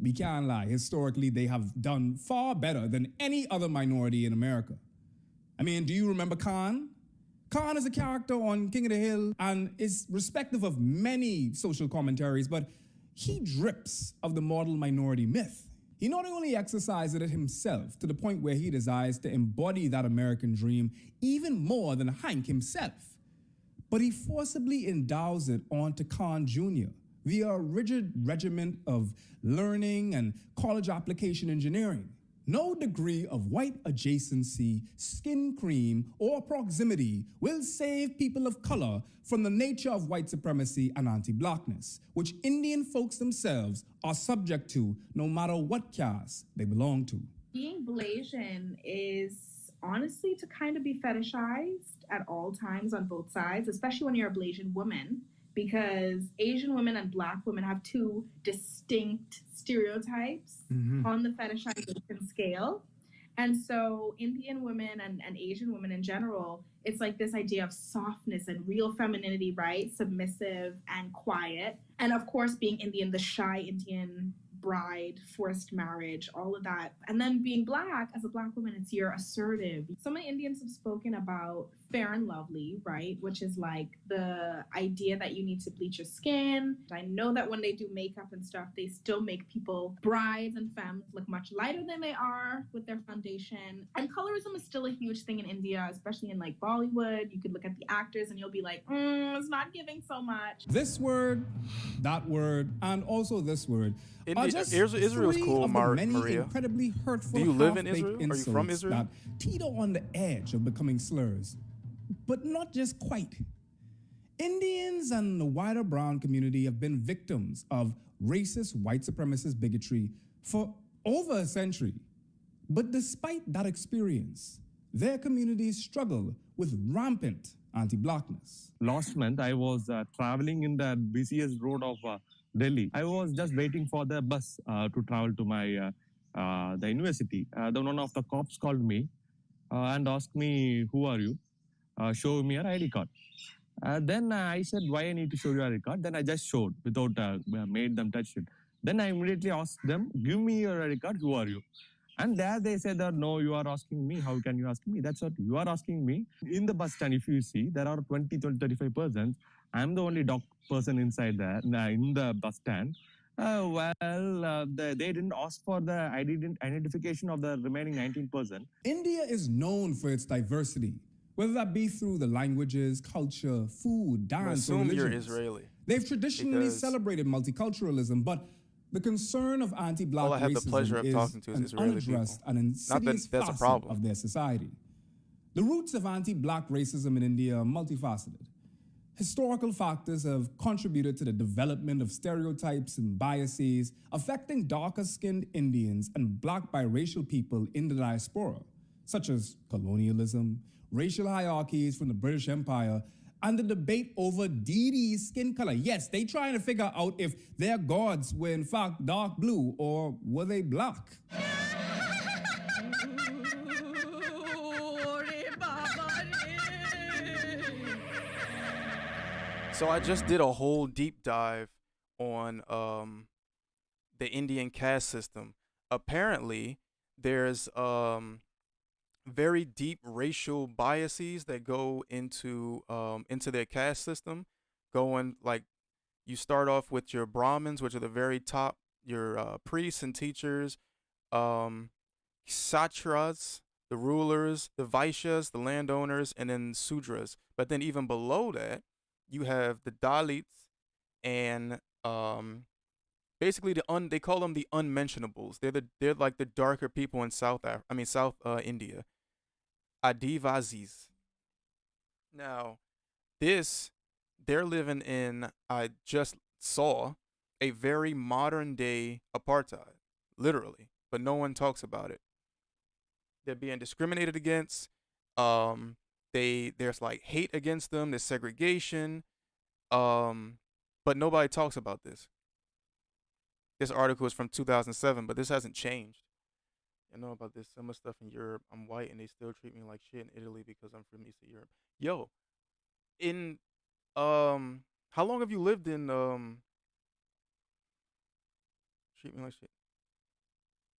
we can't lie, historically they have done far better than any other minority in America. I mean, do you remember Khan? Khan is a character on King of the Hill and is respective of many social commentaries, but he drips of the model minority myth. He not only exercises it himself to the point where he desires to embody that American dream even more than Hank himself, but he forcibly endows it onto Khan Jr. via a rigid regimen of learning and college application engineering. No degree of white adjacency, skin cream, or proximity will save people of color from the nature of white supremacy and anti-blackness, which Indian folks themselves are subject to no matter what caste they belong to. Being Blasian is honestly to kind of be fetishized at all times on both sides, especially when you're a Blasian woman, because Asian women and Black women have two distinct stereotypes on the fetishization scale. And so Indian women and Asian women in general, it's like this idea of softness and real femininity, right? Submissive and quiet. And of course, being Indian, the shy Indian bride, forced marriage, all of that. And then being Black, as a Black woman, it's you're assertive. So many Indians have spoken about Fair and Lovely, right? Which is like the idea that you need to bleach your skin. I know that when they do makeup and stuff, they still make people, brides and femmes, look much lighter than they are with their foundation. And colorism is still a huge thing in India, especially in like Bollywood. You could look at the actors and you'll be like, it's not giving so much. This word, that word, and also this word are just Israel's three cool, of the many Maria. incredibly hurtful Do you live in half-baked Israel? Are you from insults Israel? that teeter on the edge of becoming slurs, but not just quite. Indians and the wider brown community have been victims of racist white supremacist bigotry for over a century. But despite that experience, their communities struggle with rampant anti-blackness. Last month, I was traveling in the busiest road of Delhi. I was just waiting for the bus to travel to my the university. Then one of the cops called me and asked me, "Who are you? Show me your ID card." Then I said, "Why I need to show you your ID card?" Then I just showed without made them touch it. Then I immediately asked them, "Give me your ID card. Who are you?" And there they said that, "No, you are asking me. How can you ask me?" That's what you are asking me. In the bus stand, if you see, there are 20, 35 persons. I'm the only doc person inside there, in the bus stand. They didn't ask for the identification of the remaining 19%. India is known for its diversity, whether that be through the languages, culture, food, dance, or assume you're religions. Israeli. They've traditionally because- celebrated multiculturalism, but the concern of anti-black All I have the racism pleasure of is talking to is an Israeli unaddressed people. and Not that insidious that's a facet problem. of their society. The roots of anti-black racism in India are multifaceted. Historical factors have contributed to the development of stereotypes and biases affecting darker-skinned Indians and black biracial people in the diaspora, such as colonialism, racial hierarchies from the British Empire, and the debate over Didi's skin color. Yes, they trying to figure out if their gods were in fact dark blue or were they black. So I just did a whole deep dive on the Indian caste system. Apparently, there's very deep racial biases that go into their caste system. Going like, you start off with your Brahmins, which are the very top, your priests and teachers, Kshatras, the rulers, the Vaishyas, the landowners, and then Sudras. But then even below that, you have the Dalits and basically they call them the unmentionables. They're like the darker people in South India. Adivasis. Now, this they're living in, I just saw, a very modern day apartheid, literally, but no one talks about it. They're being discriminated against. Um, there's like hate against them. There's segregation. Um, but nobody talks about this. This article is from 2007, but this hasn't changed. I know about this similar stuff in Europe. I'm white and they still treat me like shit in Italy because I'm from Eastern Europe. Yo, in how long have you lived in treat me like shit?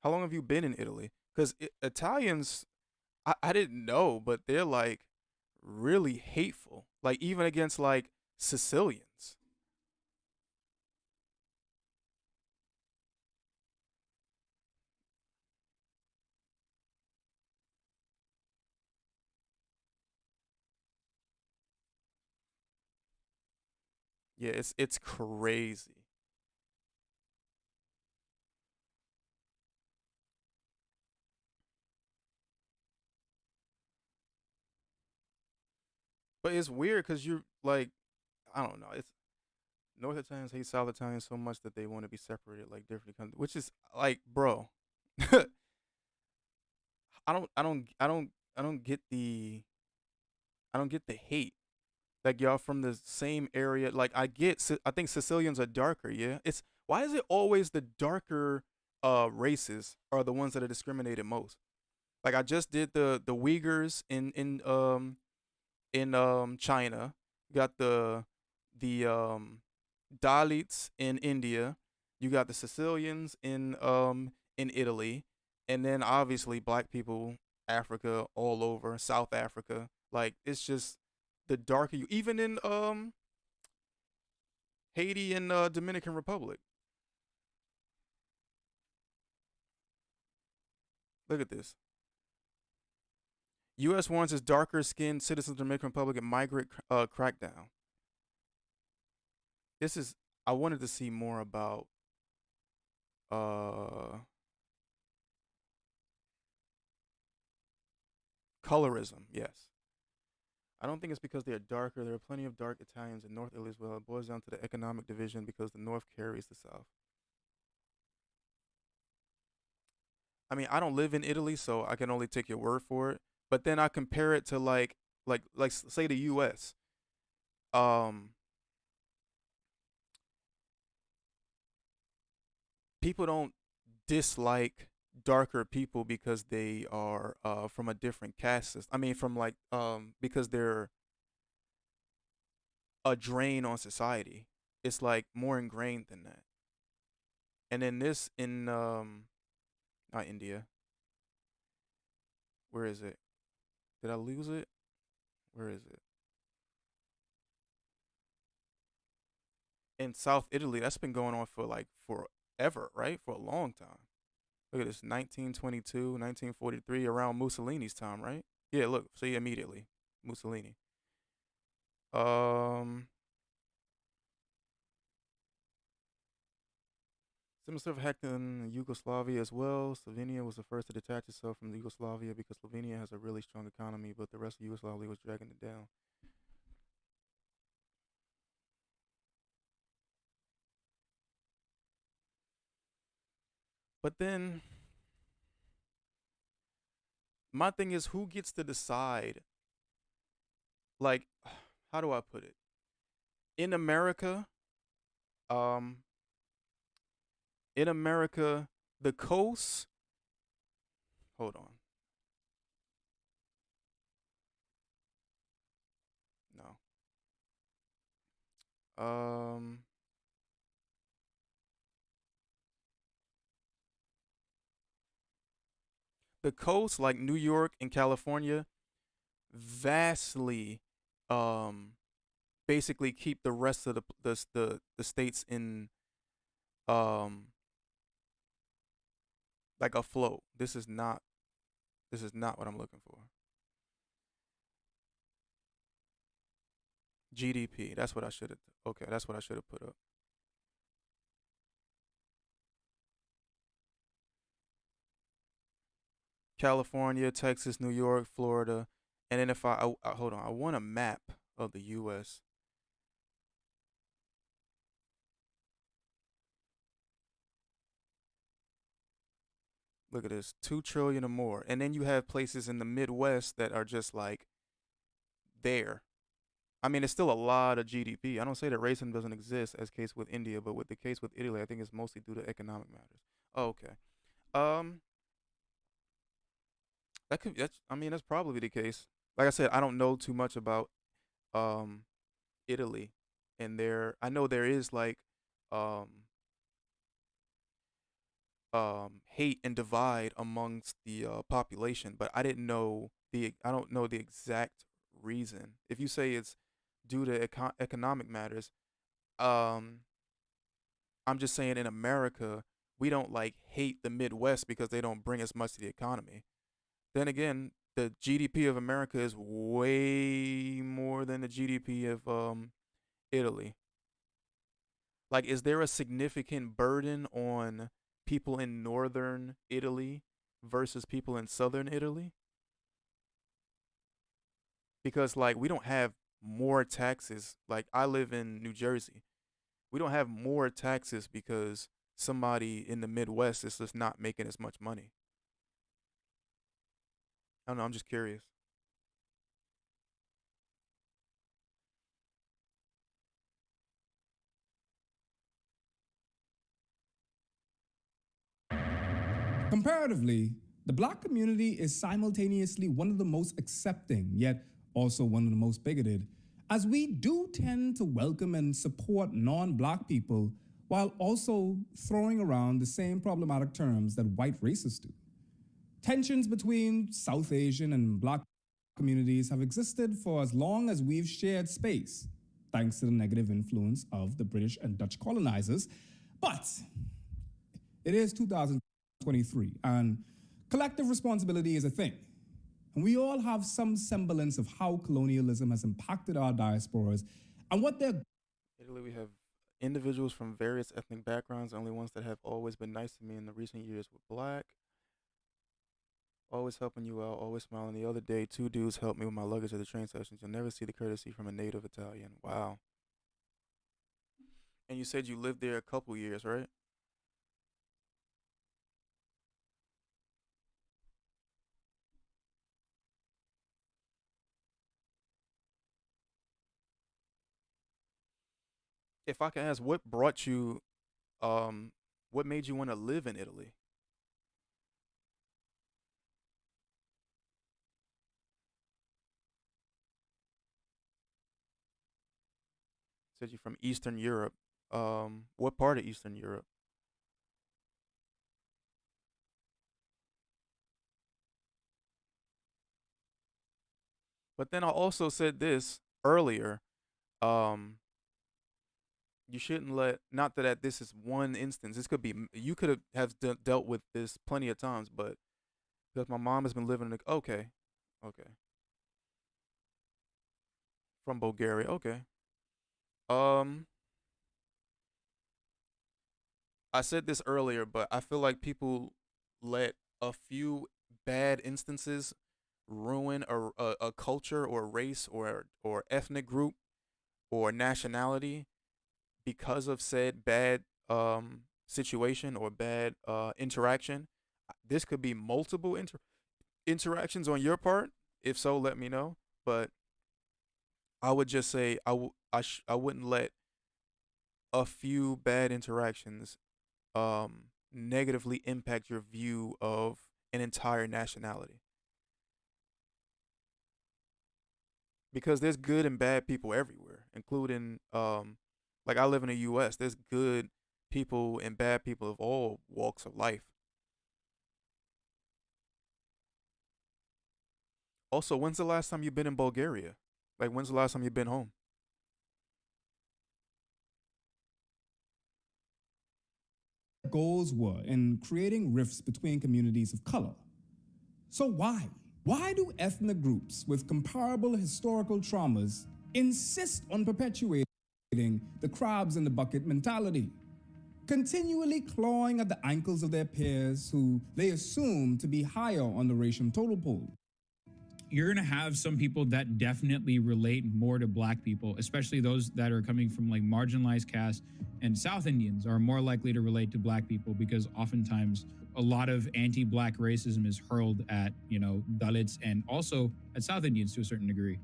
How long have you been in Italy? Because Italians, I didn't know, but they're like really hateful. Like even against like Sicilians. Yeah, it's crazy. But it's weird because you're like, I don't know. It's North Italians hate South Italians so much that they want to be separated like different countries, which is like, bro, I don't get I don't get the hate. Like y'all from the same area. Like I think Sicilians are darker. Yeah, it's why is it always the darker races are the ones that are discriminated most? Like I just did the Uyghurs in China. You got the Dalits in India. You got the Sicilians in Italy, and then obviously black people, Africa, all over South Africa. Like it's just the darker you, even in Haiti and Dominican Republic. Look at this. U.S. warns its darker skinned citizens of the Dominican Republic and migrant crackdown. This is. I wanted to see more about uh colorism. Yes. I don't think it's because they are darker. There are plenty of dark Italians in North Italy as well. It boils down to the economic division because the North carries the South. I mean, I don't live in Italy, so I can only take your word for it. But then I compare it to say the U.S. Um, People don't dislike darker people because they are from a different caste system. I mean, from because they're a drain on society. It's like more ingrained than that. And then this in not India. Where is it? Did I lose it? Where is it? In South Italy, that's been going on for like forever, right? For a long time. Look at this, 1922, 1943, around Mussolini's time, right? Yeah, look, see immediately, Mussolini. Um, Similar stuff happened in Yugoslavia as well. Slovenia was the first to detach itself from Yugoslavia because Slovenia has a really strong economy, but the rest of Yugoslavia was dragging it down. But then my thing is who gets to decide, like, how do I put it? In America, um in America, the coast, hold on. No. Um the coast like New York and California vastly um basically keep the rest of the states in um like afloat. This is not This is not what I'm looking for. GDP. That's what I should have. Okay, that's what I should have put up. California, Texas, New York, Florida, and then if I hold on, I want a map of the U.S. Look at this, 2 trillion or more, and then you have places in the Midwest that are just like there. I mean, it's still a lot of GDP. I don't say that racism doesn't exist as case with India, but with the case with Italy, I think it's mostly due to economic matters. Oh, okay. Um, that could that's I mean that's probably the case. Like I said, I don't know too much about um Italy and there I know there is like um hate and divide amongst the population, but I don't know the exact reason. If you say it's due to economic matters, um I'm just saying in America, we don't like hate the Midwest because they don't bring as much to the economy. Then again, the GDP of America is way more than the GDP of Italy. Like, is there a significant burden on people in northern Italy versus people in southern Italy? Because like we don't have more taxes. Like I live in New Jersey. We don't have more taxes because somebody in the Midwest is just not making as much money. I don't know, I'm just curious. Comparatively, the black community is simultaneously one of the most accepting, yet also one of the most bigoted, as we do tend to welcome and support non black people while also throwing around the same problematic terms that white racists do. Tensions between South Asian and black communities have existed for as long as we've shared space, thanks to the negative influence of the British and Dutch colonizers. But it is 2023, and collective responsibility is a thing. And we all have some semblance of how colonialism has impacted our diasporas and what they're. Italy, we have individuals from various ethnic backgrounds. The only ones that have always been nice to me in the recent years were black. Always helping you out, always smiling. The other day, two dudes helped me with my luggage at the train station. You'll never see the courtesy from a native Italian. Wow. And you said you lived there a couple years, right? If I can ask, what brought you, what made you want to live in Italy? Said you're from Eastern Europe. What part of Eastern Europe? But then I also said this earlier. Um, you shouldn't let. Not that this is one instance. This could be. You could have dealt with this plenty of times, but because my mom has been living in. Okay, okay, from Bulgaria. Okay. Um, I said this earlier, but I feel like people let a few bad instances ruin a culture or race or ethnic group or nationality because of said bad situation or bad interaction. This could be multiple interactions on your part. If so, let me know. But I would just say I wouldn't let a few bad interactions negatively impact your view of an entire nationality. Because there's good and bad people everywhere, including like I live in the US. There's good people and bad people of all walks of life. Also, when's the last time you've been in Bulgaria? Like when's the last time you've been home? Goals were in creating rifts between communities of color. So why? Why do ethnic groups with comparable historical traumas insist on perpetuating the crabs in the bucket mentality, continually clawing at the ankles of their peers who they assume to be higher on the racial totem pole? You're going to have some people that definitely relate more to Black people, especially those that are coming from like marginalized castes, and South Indians are more likely to relate to Black people because oftentimes a lot of anti-Black racism is hurled at, you know, Dalits and also at South Indians to a certain degree.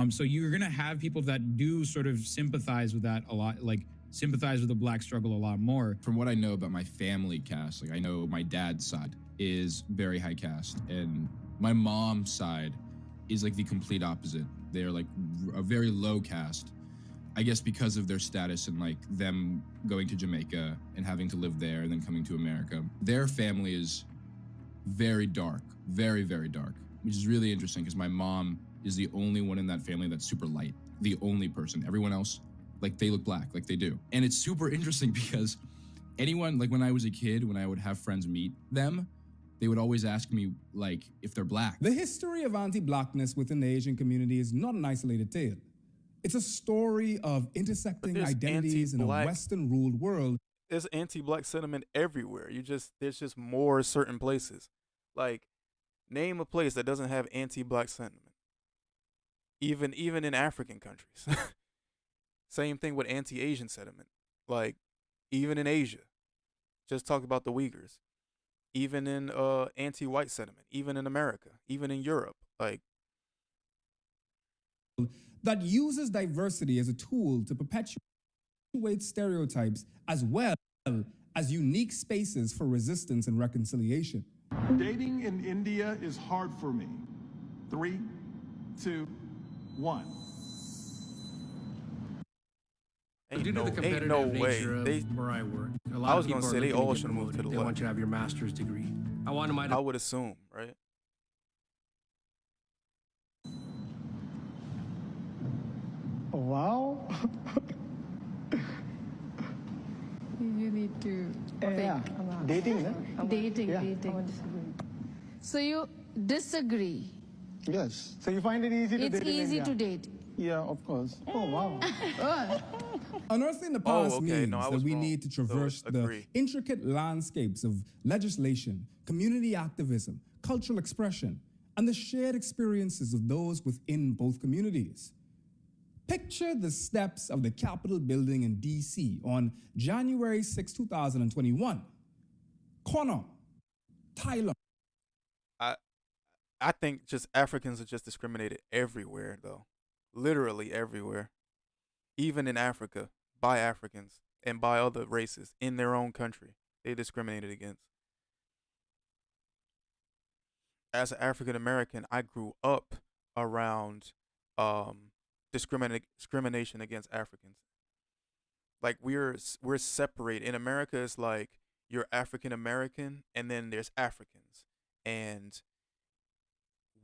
So you're going to have people that do sort of sympathize with that a lot, like sympathize with the Black struggle a lot more. From what I know about my family caste, like I know my dad's side is very high caste, and my mom's side is like the complete opposite. They're like a very low caste, I guess because of their status and like them going to Jamaica and having to live there and then coming to America. Their family is very dark, very, very dark, which is really interesting because my mom is the only one in that family that's super light, the only person. Everyone else, like they look Black, like they do. And it's super interesting because anyone, like when I was a kid, when I would have friends meet them, they would always ask me like if they're Black. The history of anti-Blackness within the Asian community is not an isolated tale. It's a story of intersecting identities in a Western-ruled world. There's anti-Black sentiment everywhere. There's just more certain places. Like, name a place that doesn't have anti-Black sentiment. Even in African countries. Same thing with anti-Asian sentiment. Like, even in Asia. Just talk about the Uyghurs. Even in anti-white sentiment. Even in America. Even in Europe. Like, that uses diversity as a tool to perpetuate stereotypes as well as unique spaces for resistance and reconciliation. Dating in India is hard for me. 3, 2, 1. Due to the competitive nature of where I work, a lot of people are looking to get promoted. They want you to have your master's degree. I would assume, right? Wow. You need to Yeah. Dating, no? dating, Yeah. dating. So you disagree? Yes. So you find it easy to It's date in easy India? to date. Yeah, of course. Oh, wow. Unearthing the past means I that was we wrong. need to traverse the agree. intricate landscapes of legislation, community activism, cultural expression, and the shared experiences of those within both communities. Picture the steps of the Capitol building in D.C. on January 6, 2021. Connor, Tyler. I think just Africans are just discriminated everywhere, though. Literally everywhere. Even in Africa, by Africans and by other races in their own country, they discriminated against. As an African American, I grew up around discrimination against Africans. Like we're separated. In America, it's like you're African American and then there's Africans. And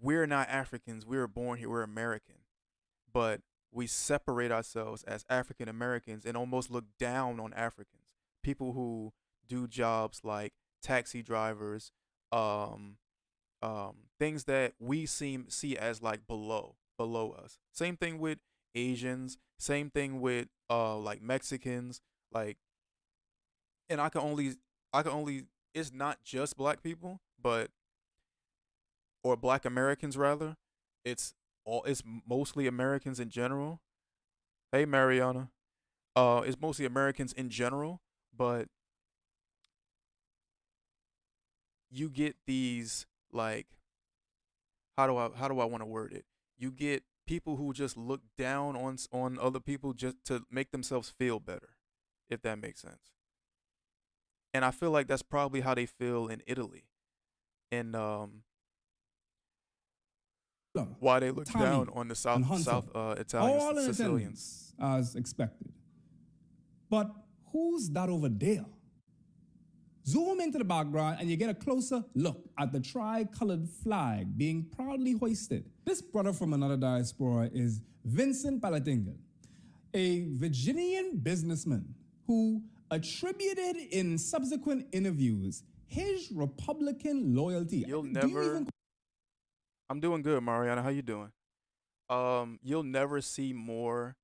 we're not Africans. We were born here. We're American. But we separate ourselves as African Americans and almost look down on Africans. People who do jobs like taxi drivers, things that we see as like below us. Same thing with Asians. Same thing with like Mexicans. Like, and I can only. It's not just Black people, but or Black Americans rather. It's mostly Americans in general. Hey Mariana. It's mostly Americans in general, but you get these like how do I want to word it? You get people who just look down on other people just to make themselves feel better, if that makes sense. And I feel like that's probably how they feel in Italy. And why they look Tommy down on the South and Hunter, Italians, all in Sicilians. attendance, as expected. But who's that over there? Zoom into the background and you get a closer look at the tri-colored flag being proudly hoisted. This brother from another diaspora is Vincent Palatinga, a Virginian businessman who attributed in subsequent interviews his Republican loyalty. You'll Do you never even I'm doing good, Mariana. How you doing? You'll never see more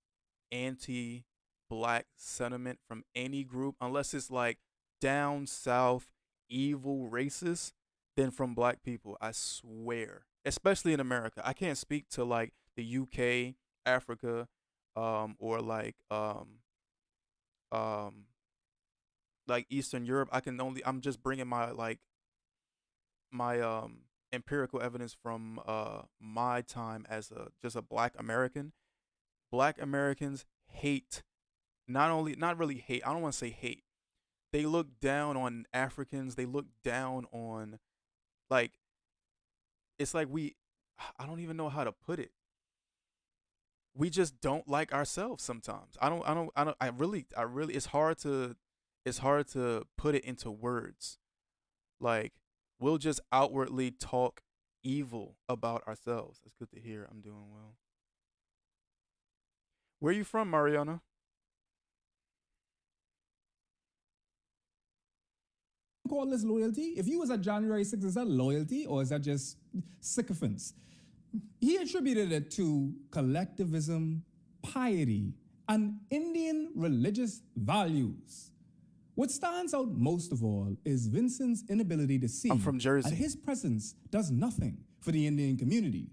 anti-black sentiment from any group unless it's like down south evil racist than from black people. I swear. Especially in America. I can't speak to like the UK, Africa, or um like Eastern Europe. I'm just bringing my empirical evidence from my time as a just a black American. Black Americans hate, not really hate. I don't want to say hate. They look down on Africans. They look down on like it's like I don't even know how to put it. We just don't like ourselves sometimes. I really it's hard to put it into words. Like we'll just outwardly talk evil about ourselves. It's good to hear. I'm doing well. Where are you from, Mariana? Call this loyalty? If you was at January 6th, is that loyalty or is that just sycophants? He attributed it to collectivism, piety, and Indian religious values. What stands out most of all is Vincent's inability to see I'm from Jersey. that his presence does nothing for the Indian community,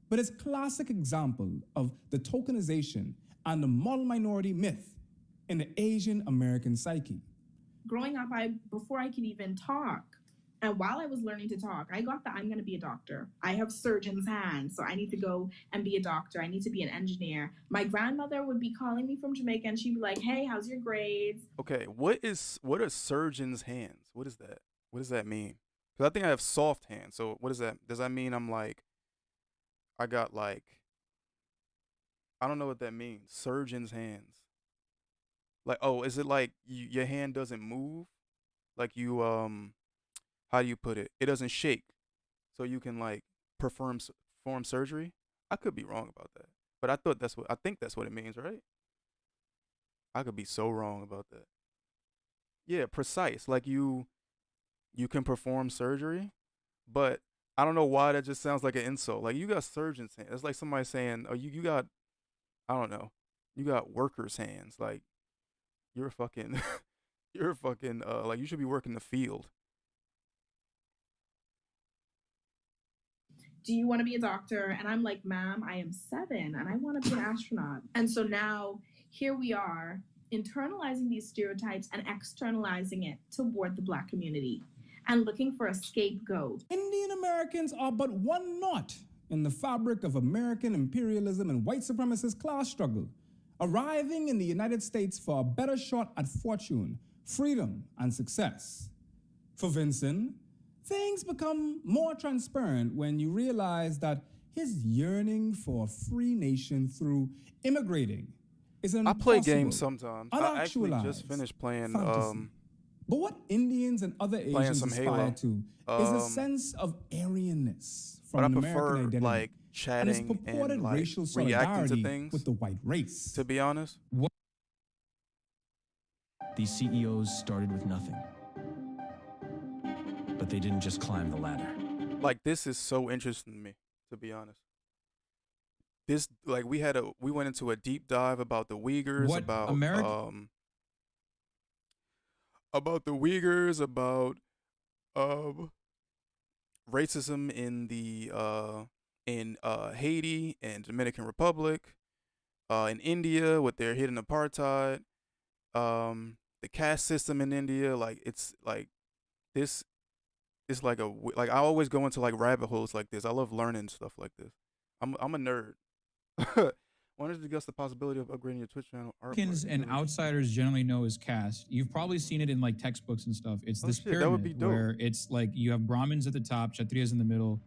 but is classic example of the tokenization and the model minority myth in the Asian American psyche. Growing up, before I could even talk, and while I was learning to talk, I got that I'm going to be a doctor. I have surgeon's hands, so I need to go and be a doctor. I need to be an engineer. My grandmother would be calling me from Jamaica, and she'd be like, "Hey, how's your grades?" Okay, what are surgeon's hands? What is that? What does that mean? Because I think I have soft hands. So what is that? Does that mean I got I don't know what that means. Surgeon's hands. Like, oh, is it like your hand doesn't move? Like you how do you put it? It doesn't shake, so you can perform surgery. I could be wrong about that, but I think that's what it means, right? I could be so wrong about that. Yeah, precise. Like you can perform surgery, but I don't know why that just sounds like an insult. Like you got surgeon's hands. It's like somebody saying, "Oh, you got I don't know, you got worker's hands." Like you're fucking you're fucking like you should be working the field. Do you want to be a doctor? And I'm like, "Ma'am, I am 7 and I want to be an astronaut." And so now here we are internalizing these stereotypes and externalizing it toward the Black community and looking for a scapegoat. Indian Americans are but one knot in the fabric of American imperialism and white supremacist class struggle, arriving in the United States for a better shot at fortune, freedom, and success. For Vincent, things become more transparent when you realize that his yearning for a free nation through immigrating is an I play impossible, games sometimes. I actually just finished playing fantasy. But what Indians and other Asians some aspire Halo. to is a sense of Aryanness from But I an prefer American identity like and its chatting purported and racial reacting to solidarity things. with the white race. To be honest, These CEOs started with nothing. But they didn't just climb the ladder. like this is so interesting to me. To be honest, this we went into a deep dive about the Uyghurs, What about about the Uyghurs, about racism in Haiti and Dominican Republic, in India with their hidden apartheid, the caste system in India. Like it's like this. It's like I always go into like rabbit holes like this. I love learning stuff like this. I'm a nerd. Wanted to discuss the possibility of upgrading your Twitch channel. Americans and outsiders generally know as caste. You've probably seen it in like textbooks and stuff. It's this shit, that would be pyramid dope. where it's like you have Brahmins at the top, Kshatriyas in the middle,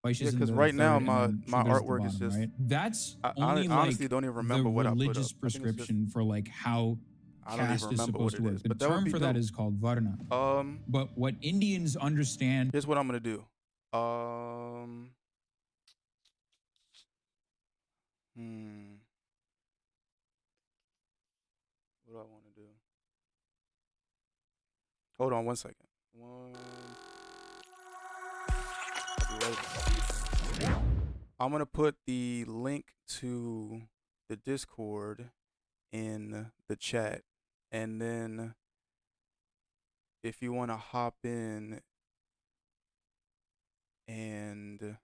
Vaishyas Yeah, in the because right now third, my and then my Shudras at the artwork is bottom, just right? That's I only honestly like don't even remember the what I put up. religious I think it's just- prescription for like how I don't even caste is remember what supposed it to work. is, The but that would term be for that dope. is called varna. But what Indians understand. Here's what I'm gonna do. Hmm. What do I want to do? Hold on one second. I'll be right back. I'm gonna put the link to the Discord in the chat, and then if you want to hop in and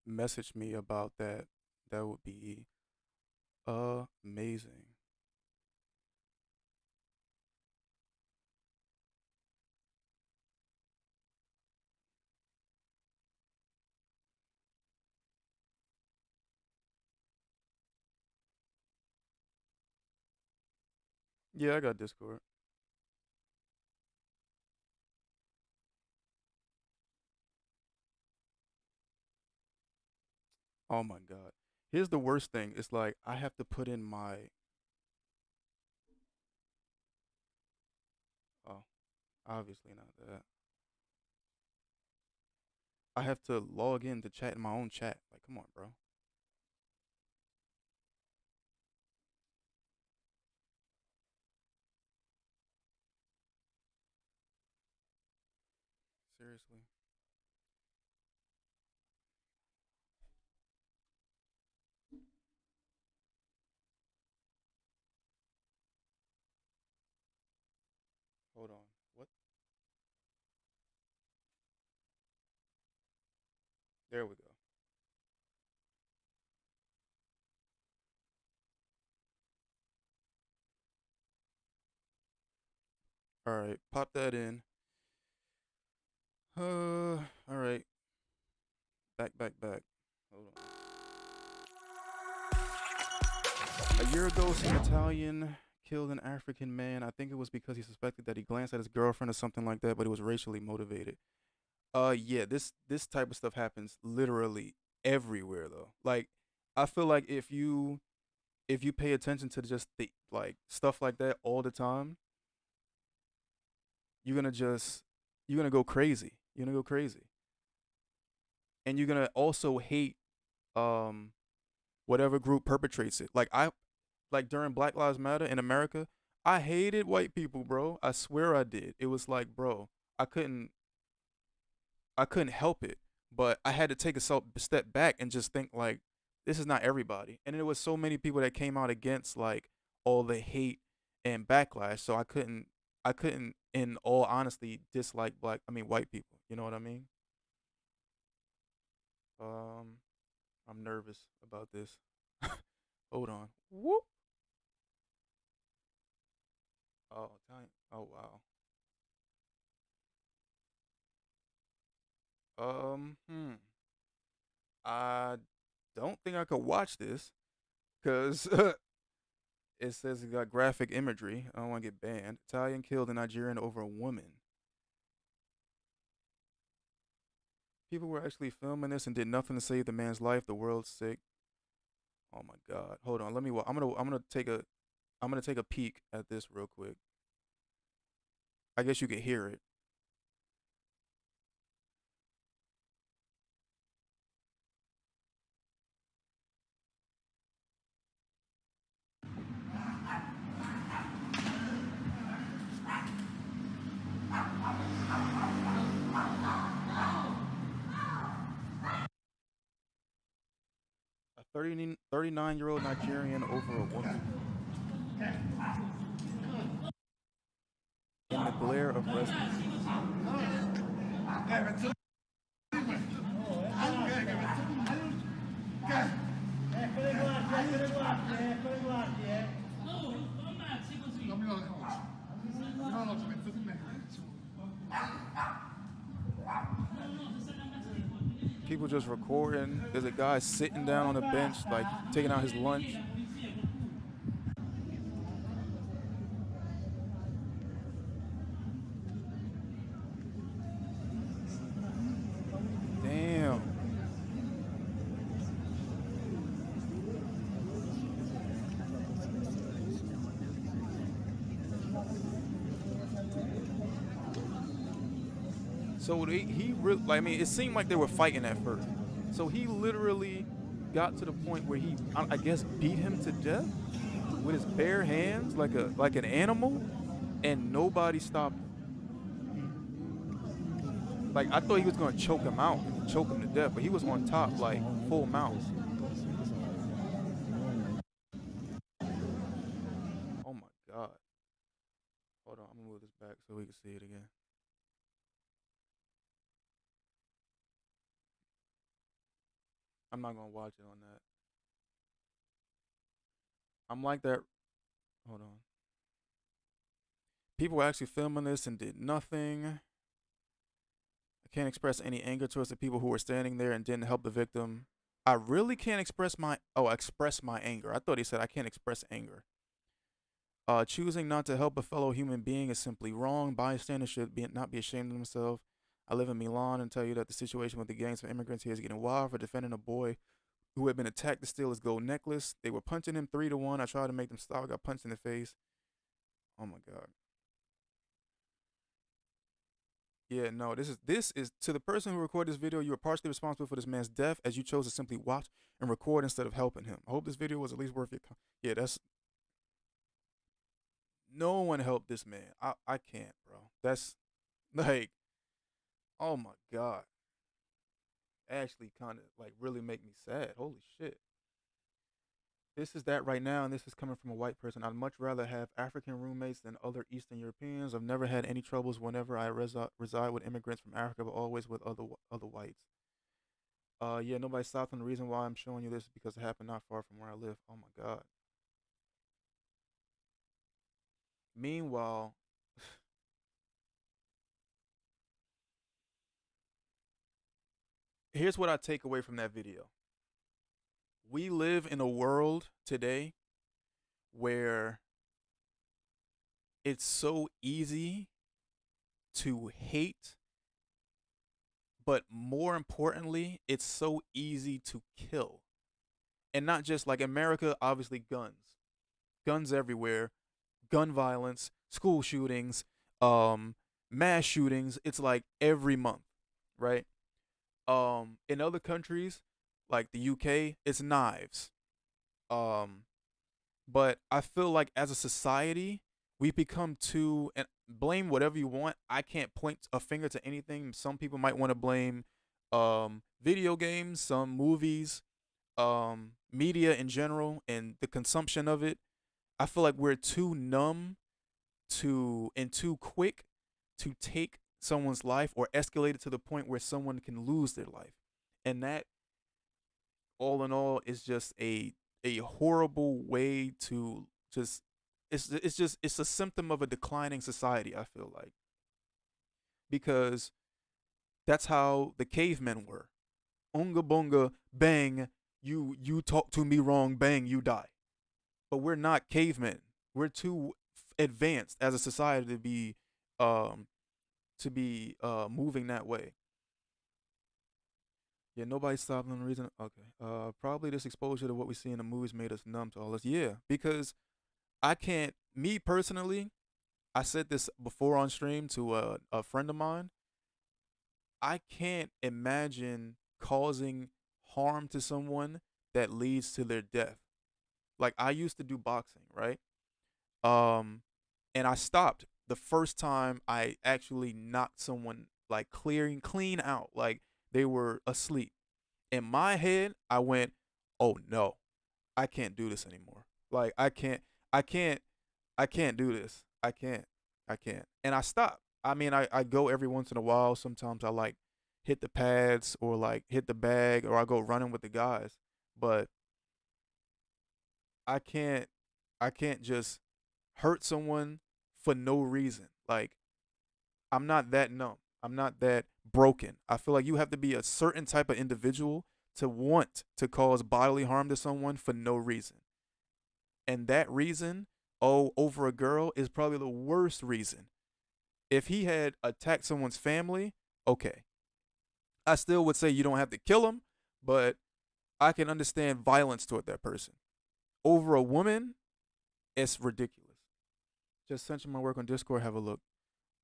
message me about that, that would be amazing. Yeah, I got Discord. Oh my God. Here's the worst thing. It's like I have to put in my oh, obviously not that. I have to log in to chat in my own chat. Like, come on, bro. Seriously. Hold on. What? There we go. All right, pop that in. All right. Back. Hold on. A year ago, some Italian killed an African man. I think it was because he suspected that he glanced at his girlfriend or something like that, but it was racially motivated. Yeah, this type of stuff happens literally everywhere though. Like, I feel like if you pay attention to just the like stuff like that all the time, you're gonna go crazy. You're gonna go crazy. And you're gonna also hate um whatever group perpetrates it. Like during Black Lives Matter in America, I hated white people, bro. I swear I did. It was like, bro, I couldn't help it, but I had to take a step back and just think like, this is not everybody. And there was so many people that came out against like all the hate and backlash, so I couldn't in all honesty dislike white people. You know what I mean? I'm nervous about this. Hold on. Whoop. Oh, Italian. Oh wow. I don't think I could watch this because it says it got graphic imagery. I don't want to get banned. Italian killed a Nigerian over a woman. People were actually filming this and did nothing to save the man's life. The world's sick. Oh my God. Hold on. Let me. I'm gonna take a peek at this real quick. I guess you could hear it. A 39-year-old Nigerian over a woman. In the glare of rescue. People just recording. There's a guy sitting down on a bench, like taking out his lunch. Damn. So he really, like, I mean, it seemed like they were fighting at first. So he literally got to the point where he, I guess, beat him to death. with his bare hands like an animal, and nobody stopped him. Like, I thought he was gonna choke him out, choke him to death, but he was on top like full mount. Oh my God. Hold on, I'm gonna move this back so we can see it again. I'm not gonna watch it on that. I'm like that. Hold on. People were actually filming this and did nothing. I can't express any anger towards the people who were standing there and didn't help the victim. I really can't express my anger. I thought he said I can't express anger. Choosing not to help a fellow human being is simply wrong. Bystanders should not be ashamed of themselves. I live in Milan and tell you that the situation with the gangs of immigrants here is getting wild. For defending a boy who had been attacked to steal his gold necklace. They were punching him 3-1. I tried to make them stop. I got punched in the face. Oh my God. Yeah, no, this is to the person who recorded this video. You are partially responsible for this man's death as you chose to simply watch and record instead of helping him. I hope this video was at least worth your yeah, that's no one helped this man. I can't, bro. That's like, oh my God. Actually kind of like really make me sad. Holy shit. This is that right now, and this is coming from a white person. I'd much rather have African roommates than other Eastern Europeans. I've never had any troubles whenever I reside with immigrants from Africa, but always with other whites. Yeah, nobody stopped them. The reason why I'm showing you this is because it happened not far from where I live. Oh my God. Meanwhile, here's what I take away from that video. We live in a world today where it's so easy to hate, but more importantly, it's so easy to kill. And not just like America, obviously guns everywhere, gun violence, school shootings, mass shootings. It's like every month, right? In other countries like the UK, it's knives. But I feel like as a society, we've become too, and blame whatever you want. I can't point a finger to anything. Some people might want to blame video games, some movies, media in general, and the consumption of it. I feel like we're too numb and too quick to take someone's life or escalate it to the point where someone can lose their life. And that, all in all, is just a horrible way to just it's a symptom of a declining society, I feel like. Because that's how the cavemen were. Unga bunga, bang, you talk to me wrong, bang, you die. But we're not cavemen. We're too advanced as a society to be moving that way. Yeah, nobody stopped them. Reason, okay. Probably this exposure to what we see in the movies made us numb to all this. Yeah, because I can't. Me personally, I said this before on stream to a friend of mine. I can't imagine causing harm to someone that leads to their death. Like, I used to do boxing, right? And I stopped the first time I actually knocked someone like clean out, like they were asleep. In my head, I went, "Oh no, I can't do this anymore. Like I can't do this. I can't. And I stopped. I mean, I go every once in a while. Sometimes I like hit the pads or like hit the bag or I go running with the guys, but I can't just hurt someone for no reason. Like, I'm not that numb. I'm not that broken. I feel like you have to be a certain type of individual to want to cause bodily harm to someone for no reason. And that reason, over a girl, is probably the worst reason. If he had attacked someone's family, okay. I still would say you don't have to kill him, but I can understand violence toward that person. Over a woman, it's ridiculous. Just sent you my work on Discord. Have a look.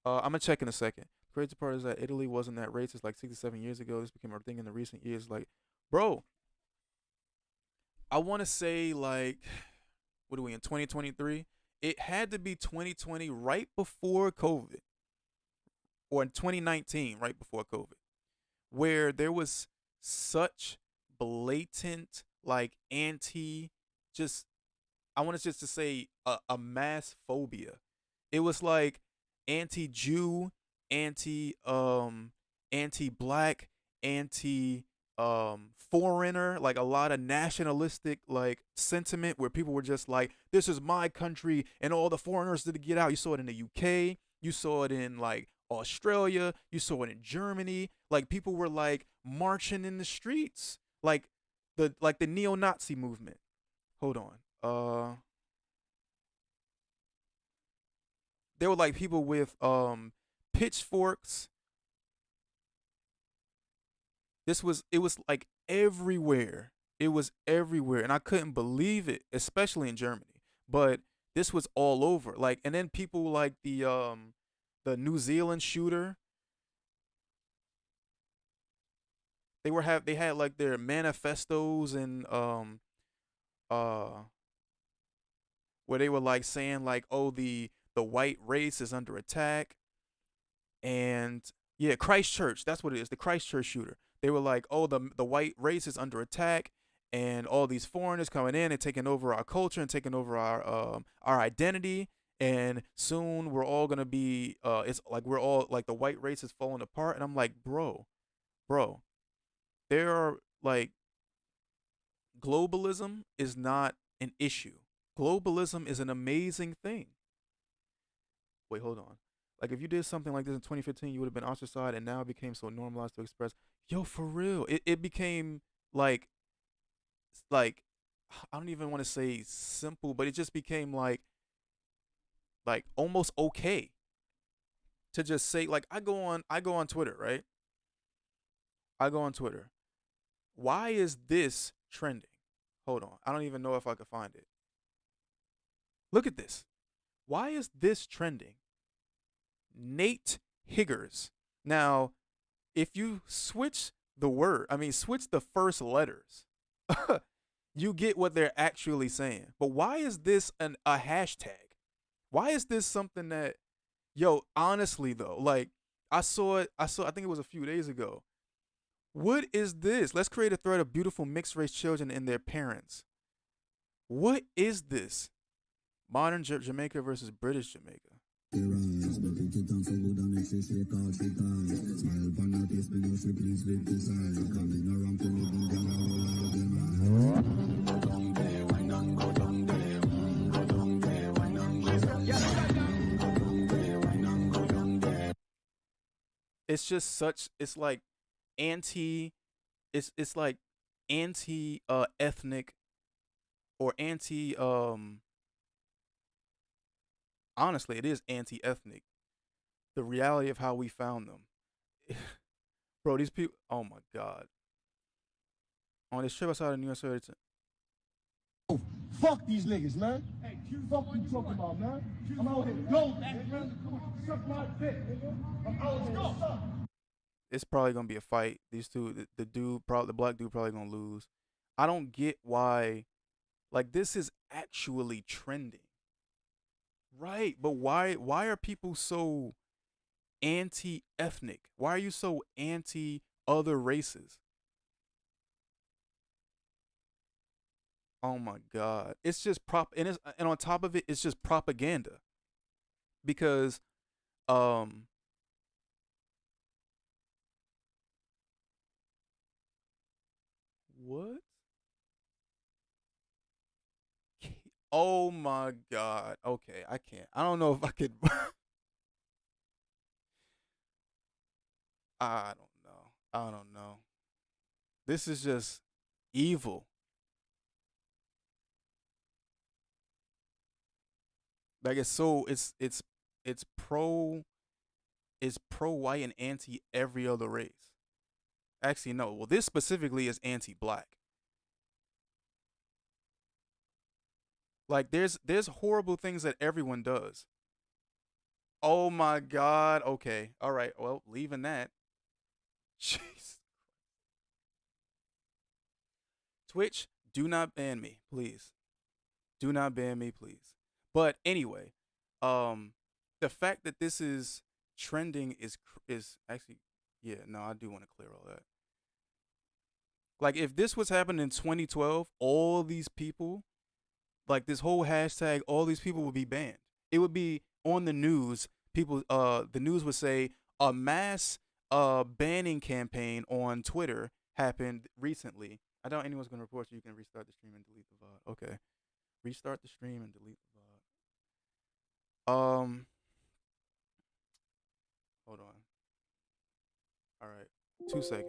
I'm gonna check in a second. Crazy part is that Italy wasn't that racist like 67 years ago. This became a thing in the recent years. Like, bro, I want to say like what are we in 2023? It had to be 2020, right before COVID, or in 2019, right before COVID, where there was such blatant, like, just, I want to just to say a mass phobia. It was like anti-Jew, anti-black, anti foreigner, like a lot of nationalistic like sentiment where people were just like, this is my country and all the foreigners to get out. You saw it in the UK, you saw it in like Australia, you saw it in Germany. Like people were like marching in the streets, like the neo-Nazi movement. Hold on. There were like people with pitchforks. It was like everywhere. It was everywhere. And I couldn't believe it, especially in Germany. But this was all over. Like, and then people like the New Zealand shooter. They had like their manifestos and where they were like saying like, oh, the white race is under attack. And yeah, Christchurch, that's what it is, the Christchurch shooter. They were like, oh, the white race is under attack, and all these foreigners coming in and taking over our culture and taking over our identity, and soon we're all gonna be it's like we're all like the white race is falling apart. And I'm like, bro, there are like, globalism is not an issue. Globalism is an amazing thing. Wait, hold on. Like if you did something like this in 2015, you would have been ostracized, and now it became so normalized to express. Yo, for real, it became like I don't even want to say simple, but it just became like almost okay to just say, like, I go on Twitter, right? I go on Twitter. Why is this trending? Hold on, I don't even know if I could find it. Look at this. Why is this trending? Nate Higgers. Now, if you switch switch the first letters, you get what they're actually saying. But why is this a hashtag? Why is this something that, yo, honestly though, like I think it was a few days ago. What is this? Let's create a thread of beautiful mixed race children and their parents. What is this? Modern Jamaica versus British Jamaica. It's just such, it's like anti, it's like anti ethnic or anti honestly, it is anti-ethnic. The reality of how we found them. Bro, these people, oh my God. On this trip outside of New York City. Fuck these niggas, man. Hey, fuck you talking about, man. I'm out here. Go, man. Suck my dick, nigga. I'm out here. Go. It's probably gonna be a fight. These two, the black dude probably gonna lose. I don't get why, like, this is actually trending. Right, but why are people so anti-ethnic? Why are you so anti other races? Oh my God. It's just and on top of it, it's just propaganda. Because what? Oh my God. Okay, I can't. I don't know if I could. I don't know. This is just evil. Like it's pro white and anti every other race. Actually, no. Well, this specifically is anti-black. Like there's horrible things that everyone does. Oh my God. Okay. All right. Well, leaving that. Jeez. Twitch, do not ban me, please. Do not ban me, please. But anyway, the fact that this is trending is actually, yeah, no, I do want to clear all that. Like, if this was happening in 2012, all these people, like this whole hashtag, all these people would be banned. It would be on the news. People, the news would say a mass banning campaign on Twitter happened recently. I doubt anyone's gonna report you. You can restart the stream and delete the VOD. Okay, restart the stream and delete the VOD. Hold on. All right, 2 seconds.